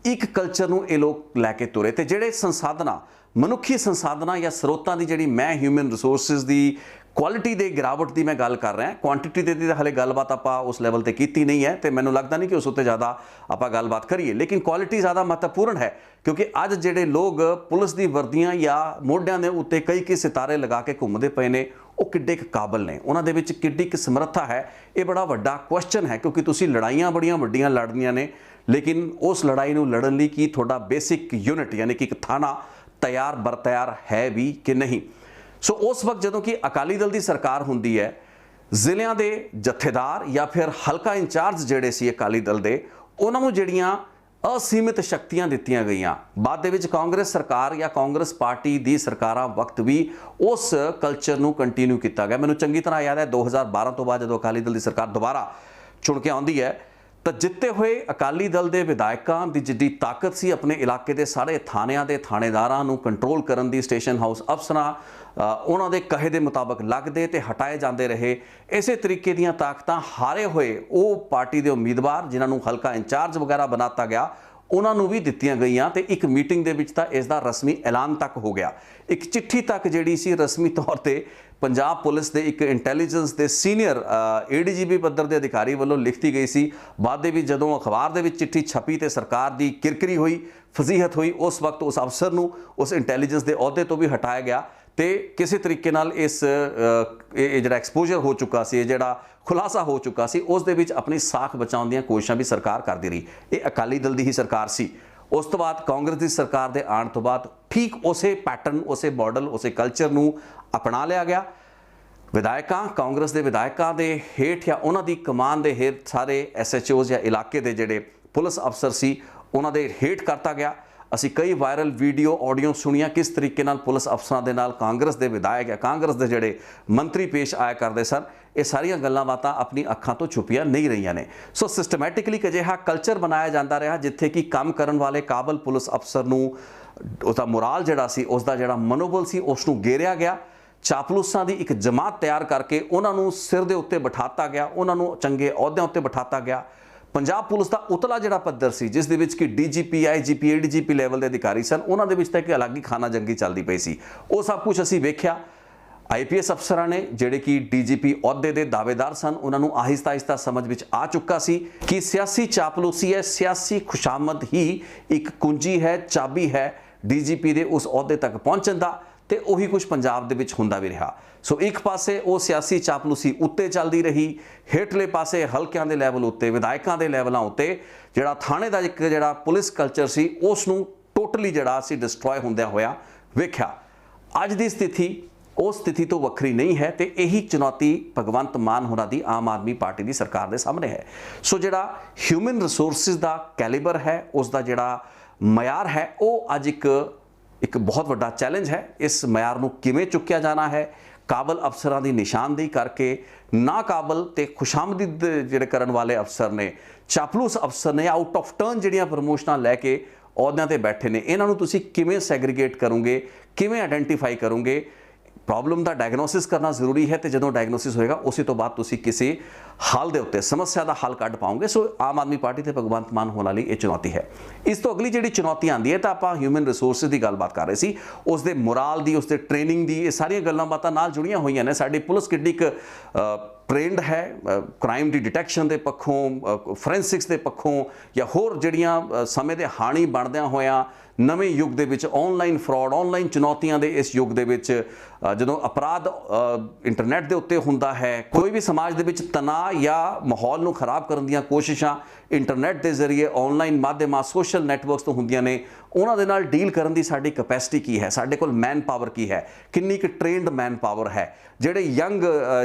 ਇੱਕ ਕਲਚਰ ਨੂੰ ਇਹ ਲੋਕ ਲੈ ਕੇ ਤੁਰੇ। ਤੇ ਜਿਹੜੇ ਸੰਸਾਧਨਾਂ, ਮਨੁੱਖੀ ਸੰਸਾਧਨਾਂ ਜਾਂ ਸਰੋਤਾਂ ਦੀ ਜਿਹੜੀ ਮੈਂ ਹਿਊਮਨ ਰਿਸੋਰਸਿਸ ਦੀ ਕੁਆਲਿਟੀ ਦੇ ਗਿਰਾਵਟ ਦੀ ਮੈਂ ਗੱਲ ਕਰ ਰਿਹਾ, ਕੁਆਂਟੀਟੀ ਦੇ ਤਾਂ ਹਲੇ ਗੱਲਬਾਤ ਆਪਾਂ ਉਸ ਲੈਵਲ ਤੇ ਕੀਤੀ ਨਹੀਂ ਹੈ ਤੇ ਮੈਨੂੰ ਲੱਗਦਾ ਨਹੀਂ ਕਿ ਉਸ ਉੱਤੇ ਜ਼ਿਆਦਾ ਆਪਾਂ ਗੱਲਬਾਤ ਕਰੀਏ, ਲੇਕਿਨ ਕੁਆਲਿਟੀ ਜ਼ਿਆਦਾ ਮਹੱਤਵਪੂਰਨ ਹੈ ਕਿਉਂਕਿ ਅੱਜ ਜਿਹੜੇ ਲੋਕ ਪੁਲਿਸ ਦੀ ਵਰਦੀਆਂ ਜਾਂ ਮੋਢਿਆਂ ਦੇ ਉੱਤੇ ਕਈ ਸਿਤਾਰੇ ਲਗਾ ਕੇ ਘੁੰਮਦੇ ਪਏ ਨੇ, ਉਹ ਕਿੱਡੇ ਕੁ ਕਾਬਲ ਨੇ, ਉਹਨਾਂ ਦੇ ਵਿੱਚ ਕਿੱਡੀ ਕੁ ਸਮਰੱਥਾ ਹੈ, ਇਹ ਬੜਾ ਵੱਡਾ ਕੁਐਸਚਨ ਹੈ। ਕਿਉਂਕਿ ਤੁਸੀਂ ਲੜਾਈਆਂ ਬੜੀਆਂ ਵੱਡੀਆਂ ਲੜਨੀਆਂ ਨੇ, ਲੇਕਿਨ ਉਸ ਲੜਾਈ ਨੂੰ ਲੜਨ ਲਈ ਕੀ ਤੁਹਾਡਾ ਬੇਸਿਕ ਯੂਨਿਟ ਯਾਨੀ ਕਿ ਇੱਕ ਥਾਣਾ ਤਿਆਰ ਬਰ-ਤਿਆਰ ਹੈ ਵੀ ਕਿ ਨਹੀਂ। ਸੋ ਉਸ ਵਕਤ ਜਦੋਂ ਕਿ ਅਕਾਲੀ ਦਲ ਦੀ ਸਰਕਾਰ ਹੁੰਦੀ ਹੈ, ਜ਼ਿਲ੍ਹਿਆਂ ਦੇ ਜਥੇਦਾਰ ਜਾਂ ਫਿਰ ਹਲਕਾ ਇੰਚਾਰਜ ਜਿਹੜੇ ਸੀ ਅਕਾਲੀ ਦਲ ਦੇ, ਉਹਨਾਂ ਨੂੰ ਜਿਹੜੀਆਂ ਅਸੀਮਿਤ ਸ਼ਕਤੀਆਂ ਦਿੱਤੀਆਂ ਗਈਆਂ। ਬਾਅਦ ਦੇ ਵਿੱਚ ਕਾਂਗਰਸ ਸਰਕਾਰ ਜਾਂ ਕਾਂਗਰਸ ਪਾਰਟੀ ਦੀ ਸਰਕਾਰਾਂ ਵਕਤ ਵੀ ਉਸ ਕਲਚਰ ਨੂੰ ਕੰਟੀਨਿਊ ਕੀਤਾ ਗਿਆ। ਮੈਨੂੰ ਚੰਗੀ ਤਰ੍ਹਾਂ ਯਾਦ ਹੈ 2012 ਤੋਂ ਬਾਅਦ ਜਦੋਂ ਅਕਾਲੀ ਦਲ ਦੀ ਸਰਕਾਰ ਦੁਬਾਰਾ ਚੁਣ ਕੇ ਆਉਂਦੀ ਹੈ ਤਾਂ ਜਿੱਤੇ ਹੋਏ ਅਕਾਲੀ ਦਲ ਦੇ ਵਿਧਾਇਕਾਂ ਦੀ ਜਿੱਡੀ ਤਾਕਤ ਸੀ ਆਪਣੇ ਇਲਾਕੇ ਦੇ ਸਾਰੇ ਥਾਣਿਆਂ ਦੇ ਥਾਣੇਦਾਰਾਂ ਨੂੰ ਕੰਟਰੋਲ ਕਰਨ ਦੀ, ਸਟੇਸ਼ਨ ਹਾਊਸ ਅਫਸਰਾਂ ਉਹਨਾਂ ਦੇ ਕਹੇ ਦੇ ਮੁਤਾਬਕ ਲੱਗਦੇ ਤੇ ਹਟਾਏ ਜਾਂਦੇ ਰਹੇ। ਇਸੇ ਤਰੀਕੇ ਦੀਆਂ ਤਾਕਤਾਂ ਹਾਰੇ ਹੋਏ ਉਹ ਪਾਰਟੀ ਦੇ ਉਮੀਦਵਾਰ ਜਿਨ੍ਹਾਂ ਨੂੰ ਹਲਕਾ ਇੰਚਾਰਜ ਵਗੈਰਾ ਬਣਾਤਾ ਗਿਆ ਉਹਨਾਂ ਨੂੰ ਵੀ ਦਿੱਤੀਆਂ ਗਈਆਂ ਤੇ ਇੱਕ ਮੀਟਿੰਗ ਦੇ ਵਿੱਚ ਤਾਂ ਇਸ ਦਾ ਰਸਮੀ ਐਲਾਨ ਤੱਕ ਹੋ ਗਿਆ। ਇੱਕ ਚਿੱਠੀ ਤੱਕ ਜਿਹੜੀ ਸੀ ਰਸਮੀ ਤੌਰ ਤੇ ਪੰਜਾਬ ਪੁਲਿਸ ਦੇ ਇੱਕ ਇੰਟੈਲੀਜੈਂਸ ਦੇ ਸੀਨੀਅਰ ADGP ਪੱਧਰ ਦੇ ਅਧਿਕਾਰੀ ਵੱਲੋਂ ਲਿਖਤੀ ਗਈ ਸੀ। ਬਾਅਦ ਦੇ ਵਿੱਚ ਜਦੋਂ ਅਖਬਾਰ ਦੇ ਵਿੱਚ ਚਿੱਠੀ ਛਪੀ ਤੇ ਸਰਕਾਰ ਦੀ ਕਿਰਕਰੀ ਹੋਈ, ਫਜ਼ੀਹਤ ਹੋਈ, ਉਸ ਵਕਤ ਉਸ ਅਫਸਰ ਨੂੰ ਉਸ ਇੰਟੈਲੀਜੈਂਸ ਦੇ ਅਹੁਦੇ ਤੋਂ ਵੀ ਹਟਾਇਆ ਗਿਆ ਤੇ ਕਿਸੇ ਤਰੀਕੇ ਨਾਲ ਇਸ ਜਿਹੜਾ ਐਕਸਪੋਜ਼ਰ ਹੋ ਚੁੱਕਾ ਸੀ, ਜਿਹੜਾ ਖੁਲਾਸਾ ਹੋ ਚੁੱਕਾ ਸੀ, ਉਸ ਦੇ ਵਿੱਚ ਆਪਣੀ ਸਾਖ ਬਚਾਉਣ ਦੀਆਂ ਕੋਸ਼ਿਸ਼ਾਂ ਵੀ ਸਰਕਾਰ ਕਰਦੀ ਰਹੀ। ਇਹ ਅਕਾਲੀ ਦਲ ਦੀ ਹੀ ਸਰਕਾਰ ਸੀ। ਉਸ ਤੋਂ ਬਾਅਦ ਕਾਂਗਰਸ ਦੀ ਸਰਕਾਰ ਦੇ ਆਉਣ ਤੋਂ ਬਾਅਦ ਠੀਕ ਉਸੇ ਪੈਟਰਨ, ਉਸੇ ਮਾਡਲ, ਉਸੇ ਕਲਚਰ ਨੂੰ ਅਪਣਾ ਲਿਆ ਗਿਆ। ਵਿਧਾਇਕਾਂ, ਕਾਂਗਰਸ ਦੇ ਵਿਧਾਇਕਾਂ ਦੇ ਹੇਠ ਜਾਂ ਉਹਨਾਂ ਦੀ ਕਮਾਨ ਦੇ ਹੇਠ ਸਾਰੇ SHOs ਜਾਂ ਇਲਾਕੇ ਦੇ ਜਿਹੜੇ ਪੁਲਿਸ ਅਫਸਰ ਸੀ ਉਹਨਾਂ ਦੇ ਹੇਠ ਕਰਤਾ ਗਿਆ। ਅਸੀਂ ਕਈ ਵਾਇਰਲ ਵੀਡੀਓ, ਆਡੀਓ ਸੁਣੀਆਂ ਕਿਸ ਤਰੀਕੇ ਨਾਲ ਪੁਲਿਸ ਅਫਸਰਾਂ ਦੇ ਨਾਲ ਕਾਂਗਰਸ ਦੇ ਵਿਧਾਇਕ ਜਾਂ ਕਾਂਗਰਸ ਦੇ ਜਿਹੜੇ ਮੰਤਰੀ ਪੇਸ਼ ਆਇਆ ਕਰਦੇ ਸਨ। ਇਹ ਸਾਰੀਆਂ ਗੱਲਾਂ ਬਾਤਾਂ ਆਪਣੀ ਅੱਖਾਂ ਤੋਂ ਛੁਪੀਆਂ ਨਹੀਂ ਰਹੀਆਂ ਨੇ। ਸੋ ਸਿਸਟਮੈਟਿਕਲੀ ਇੱਕ ਅਜਿਹਾ ਕਲਚਰ ਬਣਾਇਆ ਜਾਂਦਾ ਰਿਹਾ ਜਿੱਥੇ ਕਿ ਕੰਮ ਕਰਨ ਵਾਲੇ ਕਾਬਲ ਪੁਲਿਸ ਅਫਸਰ ਨੂੰ ਉਹਦਾ ਮੋਰਾਲ ਜਿਹੜਾ ਸੀ, ਉਸਦਾ ਜਿਹੜਾ ਮਨੋਬਲ ਸੀ, ਉਸ ਨੂੰ ਗੇਰਿਆ ਗਿਆ। ਚਾਪਲੂਸਾਂ ਦੀ ਇੱਕ ਜਮਾਤ ਤਿਆਰ ਕਰਕੇ ਉਹਨਾਂ ਨੂੰ ਸਿਰ ਦੇ ਉੱਤੇ ਬਿਠਾਤਾ ਗਿਆ, ਉਹਨਾਂ ਨੂੰ ਚੰਗੇ ਅਹੁਦਿਆਂ ਉੱਤੇ ਬਿਠਾਤਾ ਗਿਆ। ਪੰਜਾਬ ਪੁਲਿਸ ਦਾ ਉਤਲਾ ਜਿਹੜਾ ਪੱਧਰ ਸੀ ਜਿਸ ਦੇ ਵਿੱਚ ਕਿ DGP, IGP, ADGP ਲੈਵਲ ਦੇ ਅਧਿਕਾਰੀ ਸਨ, ਉਹਨਾਂ ਦੇ ਵਿੱਚ ਤਾਂ ਇੱਕ ਅਲੱਗ ਹੀ ਖਾਨਾ ਜੰਗੀ ਚੱਲਦੀ ਪਈ ਸੀ। ਉਹ ਸਭ ਕੁਝ ਅਸੀਂ ਵੇਖਿਆ। IPS ਅਫਸਰਾਂ ਨੇ ਜਿਹੜੇ ਕਿ DGP ਅਹੁਦੇ ਦੇ ਦਾਅਵੇਦਾਰ ਸਨ, ਉਹਨਾਂ ਨੂੰ ਆਹਿਸਤਾ ਆਹਿਸਤਾ ਸਮਝ ਵਿੱਚ ਆ ਚੁੱਕਾ ਸੀ ਕਿ ਸਿਆਸੀ ਚਾਪਲੂਸੀ ਹੈ, ਸਿਆਸੀ ਖੁਸ਼ਾਮਦ ਹੀ ਇੱਕ ਕੁੰਜੀ ਹੈ, ਚਾਬੀ ਹੈ DGP ਦੇ ਉਸ ਅਹੁਦੇ ਤੱਕ ਪਹੁੰਚਣ ਦਾ। ਤੇ ਉਹੀ ਕੁਝ ਪੰਜਾਬ ਦੇ ਵਿੱਚ ਹੁੰਦਾ ਵੀ ਰਿਹਾ। ਸੋ ਇੱਕ ਪਾਸੇ ਉਹ ਸਿਆਸੀ ਚਾਪਲੂਸੀ ਉੱਤੇ ਚੱਲਦੀ ਰਹੀ, ਹੇਠਲੇ ਪਾਸੇ ਹਲਕਿਆਂ ਦੇ ਲੈਵਲ ਉੱਤੇ, ਵਿਧਾਇਕਾਂ ਦੇ ਲੈਵਲਾਂ ਉੱਤੇ ਜਿਹੜਾ ਥਾਣੇ ਦਾ ਇੱਕ ਜਿਹੜਾ ਪੁਲਿਸ ਕਲਚਰ ਸੀ ਉਸ ਨੂੰ ਟੋਟਲੀ ਜਿਹੜਾ ਅਸੀਂ ਡਿਸਟਰੋਏ ਹੁੰਦਿਆਂ ਹੋਇਆ ਵੇਖਿਆ। ਅੱਜ ਦੀ ਸਥਿਤੀ ਉਸ ਸਥਿਤੀ ਤੋਂ ਵੱਖਰੀ ਨਹੀਂ ਹੈ ਤੇ ਇਹੀ ਚੁਣੌਤੀ ਭਗਵੰਤ ਮਾਨ ਹੋਰਾਂ ਦੀ ਆਮ ਆਦਮੀ ਪਾਰਟੀ ਦੀ ਸਰਕਾਰ ਦੇ ਸਾਹਮਣੇ ਹੈ। ਸੋ ਜਿਹੜਾ ਹਿਊਮਨ ਰਿਸੋਰਸਿਸ ਦਾ ਕੈਲੀਬਰ ਹੈ, ਉਸ ਦਾ ਜਿਹੜਾ ਮਿਆਰ ਹੈ, ਉਹ ਅੱਜ ਇੱਕ ਬਹੁਤ ਵੱਡਾ ਚੈਲੰਜ ਹੈ। ਇਸ ਮਿਆਰ ਨੂੰ ਕਿਵੇਂ ਚੁੱਕਿਆ ਜਾਣਾ ਹੈ? ਕਾਬਲ ਅਫਸਰਾਂ ਦੀ ਨਿਸ਼ਾਨਦੇਹੀ ਕਰਕੇ ਨਾਕਾਬਲ ਤੇ ਖੁਸ਼ਾਮਦੀਦ ਜਿਹੜੇ ਕਰਨ ਵਾਲੇ ਅਫਸਰ ਨੇ, ਚਾਪਲੂਸ ਅਫਸਰ ਨੇ, ਆਊਟ ਆਫ ਟਰਨ ਜਿਹੜੀਆਂ ਪ੍ਰਮੋਸ਼ਨਾਂ ਲੈ ਕੇ ਅਹੁਦਿਆਂ ਤੇ ਬੈਠੇ ਨੇ, ਇਹਨਾਂ ਨੂੰ ਤੁਸੀਂ ਕਿਵੇਂ ਸੈਗਰੀਗੇਟ ਕਰੋਗੇ, ਕਿਵੇਂ ਆਇਡੈਂਟੀਫਾਈ ਕਰੋਗੇ? ਪ੍ਰੋਬਲਮ ਦਾ ਡਾਇਗਨੋਸਿਸ ਕਰਨਾ ਜ਼ਰੂਰੀ ਹੈ ਤੇ ਜਦੋਂ ਡਾਇਗਨੋਸਿਸ ਹੋਏਗਾ ਉਸੇ ਤੋਂ ਬਾਅਦ ਤੁਸੀਂ ਕਿਸੇ ਹੱਲ ਦੇ ਉੱਤੇ, ਸਮੱਸਿਆ ਦਾ ਹੱਲ ਕੱਢ ਪਾਓਗੇ। ਸੋ ਆਮ ਆਦਮੀ ਪਾਰਟੀ ਤੇ ਭਗਵੰਤ ਮਾਨ ਹੋਰਾਂ ਲਈ ਇਹ ਚੁਣੌਤੀ ਹੈ। ਇਸ ਤੋਂ ਅਗਲੀ ਜਿਹੜੀ ਚੁਣੌਤੀ ਆਉਂਦੀ ਹੈ ਤਾਂ ਆਪਾਂ ਹਿਊਮਨ ਰਿਸੋਰਸਿਸ ਦੀ ਗੱਲਬਾਤ ਕਰ ਰਹੇ ਸੀ, ਉਸ ਦੇ ਮੋਰਾਲ ਦੀ, ਉਸ ਦੇ ਟ੍ਰੇਨਿੰਗ ਦੀ, ਇਹ ਸਾਰੀਆਂ ਗੱਲਾਂ ਬਾਤਾਂ ਨਾਲ ਜੁੜੀਆਂ ਹੋਈਆਂ ਨੇ। ਸਾਡੀ ਪੁਲਿਸ ਕਿੱਡੀ ਕੁ ਟ੍ਰੇਨਡ ਹੈ ਕ੍ਰਾਈਮ ਦੀ ਡਿਟੈਕਸ਼ਨ ਦੇ ਪੱਖੋਂ, ਫੋਰੈਂਸਿਕਸ ਦੇ ਪੱਖੋਂ, ਜਾਂ ਹੋਰ ਜਿਹੜੀਆਂ ਸਮੇਂ ਦੇ ਹਾਣੀ ਬਣਦਿਆਂ ਹੋਇਆਂ ਨਵੇਂ ਯੁੱਗ ਦੇ ਵਿੱਚ, ਆਨਲਾਈਨ ਫਰਾਡ, ਆਨਲਾਈਨ ਚੁਣੌਤੀਆਂ ਦੇ ਇਸ ਯੁੱਗ ਦੇ ਵਿੱਚ ਜਦੋਂ ਅਪਰਾਧ ਇੰਟਰਨੈਟ ਦੇ ਉੱਤੇ ਹੁੰਦਾ ਹੈ, ਕੋਈ ਵੀ ਸਮਾਜ ਦੇ ਵਿੱਚ ਤਣਾਅ ਜਾਂ ਮਾਹੌਲ ਨੂੰ ਖਰਾਬ ਕਰਨ ਦੀਆਂ ਕੋਸ਼ਿਸ਼ਾਂ ਇੰਟਰਨੈਟ ਦੇ ਜ਼ਰੀਏ, ਆਨਲਾਈਨ ਮਾਧਿਅਮਾਂ, ਸੋਸ਼ਲ ਨੈਟਵਰਕਸ ਤੋਂ ਹੁੰਦੀਆਂ ਨੇ, ਉਹਨਾਂ ਦੇ ਨਾਲ ਡੀਲ ਕਰਨ ਦੀ ਸਾਡੀ ਕੈਪੈਸਿਟੀ ਕੀ ਹੈ? ਸਾਡੇ ਕੋਲ ਮੈਨ ਪਾਵਰ ਕੀ ਹੈ? ਕਿੰਨੀ ਕੁ ਟ੍ਰੇਨਡ ਮੈਨ ਪਾਵਰ ਹੈ? ਜਿਹੜੇ ਯੰਗ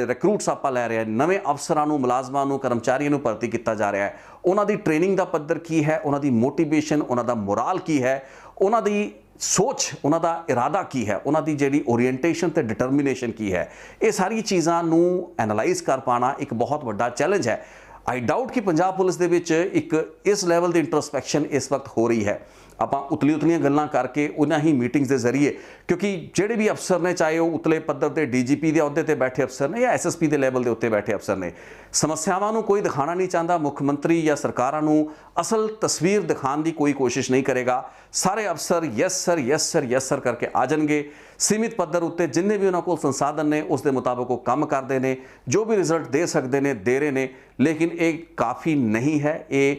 ਰਿਕਰੂਟਸ ਆਪਾਂ ਲੈ ਰਹੇ ਹਾਂ, ਨਵੇਂ ਅਫਸਰਾਂ ਨੂੰ, ਮੁਲਾਜ਼ਮਾਂ ਨੂੰ, ਕਰਮਚਾਰੀਆਂ ਨੂੰ ਭਰਤੀ ਕੀਤਾ ਜਾ ਰਿਹਾ ਹੈ, ਉਹਨਾਂ ਦੀ ਟ੍ਰੇਨਿੰਗ ਦਾ ਪੱਧਰ ਕੀ ਹੈ? ਉਹਨਾਂ ਦੀ ਮੋਟੀਵੇਸ਼ਨ, ਉਹਨਾਂ ਦਾ ਮੋਰਾਲ ਕੀ ਹੈ? ਉਹਨਾਂ ਦੀ ਸੋਚ, ਉਹਨਾਂ ਦਾ ਇਰਾਦਾ ਕੀ ਹੈ? ਉਹਨਾਂ ਦੀ ਜਿਹੜੀ ਓਰੀਐਂਟੇਸ਼ਨ ਤੇ ਡਿਟਰਮੀਨੇਸ਼ਨ ਕੀ ਹੈ? ਇਹ ਸਾਰੀ ਚੀਜ਼ਾਂ ਨੂੰ ਐਨਾਲਾਈਜ਼ ਕਰ ਪਾਉਣਾ ਇੱਕ ਬਹੁਤ ਵੱਡਾ ਚੈਲੰਜ ਹੈ। ਆਈ ਡਾਊਟ ਕਿ ਪੰਜਾਬ ਪੁਲਿਸ ਦੇ ਵਿੱਚ ਇੱਕ ਇਸ ਲੈਵਲ ਦੀ ਇੰਟਰੋਸਪੈਕਸ਼ਨ ਇਸ ਵਕਤ ਹੋ ਰਹੀ ਹੈ। ਆਪਾਂ ਉਤਲੀਆਂ ਗੱਲਾਂ ਕਰਕੇ ਉਹਨਾਂ ਹੀ ਮੀਟਿੰਗਸ ਦੇ ਜ਼ਰੀਏ, ਕਿਉਂਕਿ ਜਿਹੜੇ ਵੀ ਅਫਸਰ ਨੇ, ਚਾਹੇ ਉਹ ਉਤਲੇ ਪੱਧਰ ਤੇ DGP ਦੇ ਅਹੁਦੇ ਤੇ ਬੈਠੇ ਅਫਸਰ ਨੇ ਜਾਂ SSP ਦੇ ਲੈਵਲ ਦੇ ਉੱਤੇ ਬੈਠੇ ਅਫਸਰ ਨੇ, ਸਮੱਸਿਆਵਾਂ ਨੂੰ ਕੋਈ ਦਿਖਾਣਾ ਨਹੀਂ ਚਾਹੁੰਦਾ। ਮੁੱਖ ਮੰਤਰੀ ਜਾਂ ਸਰਕਾਰਾਂ ਨੂੰ ਅਸਲ ਤਸਵੀਰ ਦਿਖਾਉਣ ਦੀ ਕੋਈ ਕੋਸ਼ਿਸ਼ ਨਹੀਂ ਕਰੇਗਾ। ਸਾਰੇ ਅਫਸਰ yes sir, yes sir, yes sir ਕਰਕੇ ਆ ਜਾਣਗੇ। ਸੀਮਿਤ ਪੱਧਰ ਉੱਤੇ ਜਿੰਨੇ ਵੀ ਉਹਨਾਂ ਕੋਲ ਸੰਸਾਧਨ ਨੇ ਉਸ ਦੇ ਮੁਤਾਬਕ ਉਹ ਕੰਮ ਕਰਦੇ ਨੇ, ਜੋ ਵੀ ਰਿਜ਼ਲਟ ਦੇ ਸਕਦੇ ਨੇ ਦੇ ਰਹੇ ਨੇ। ਲੇਕਿਨ ਇਹ ਕਾਫੀ ਨਹੀਂ ਹੈ, ਇਹ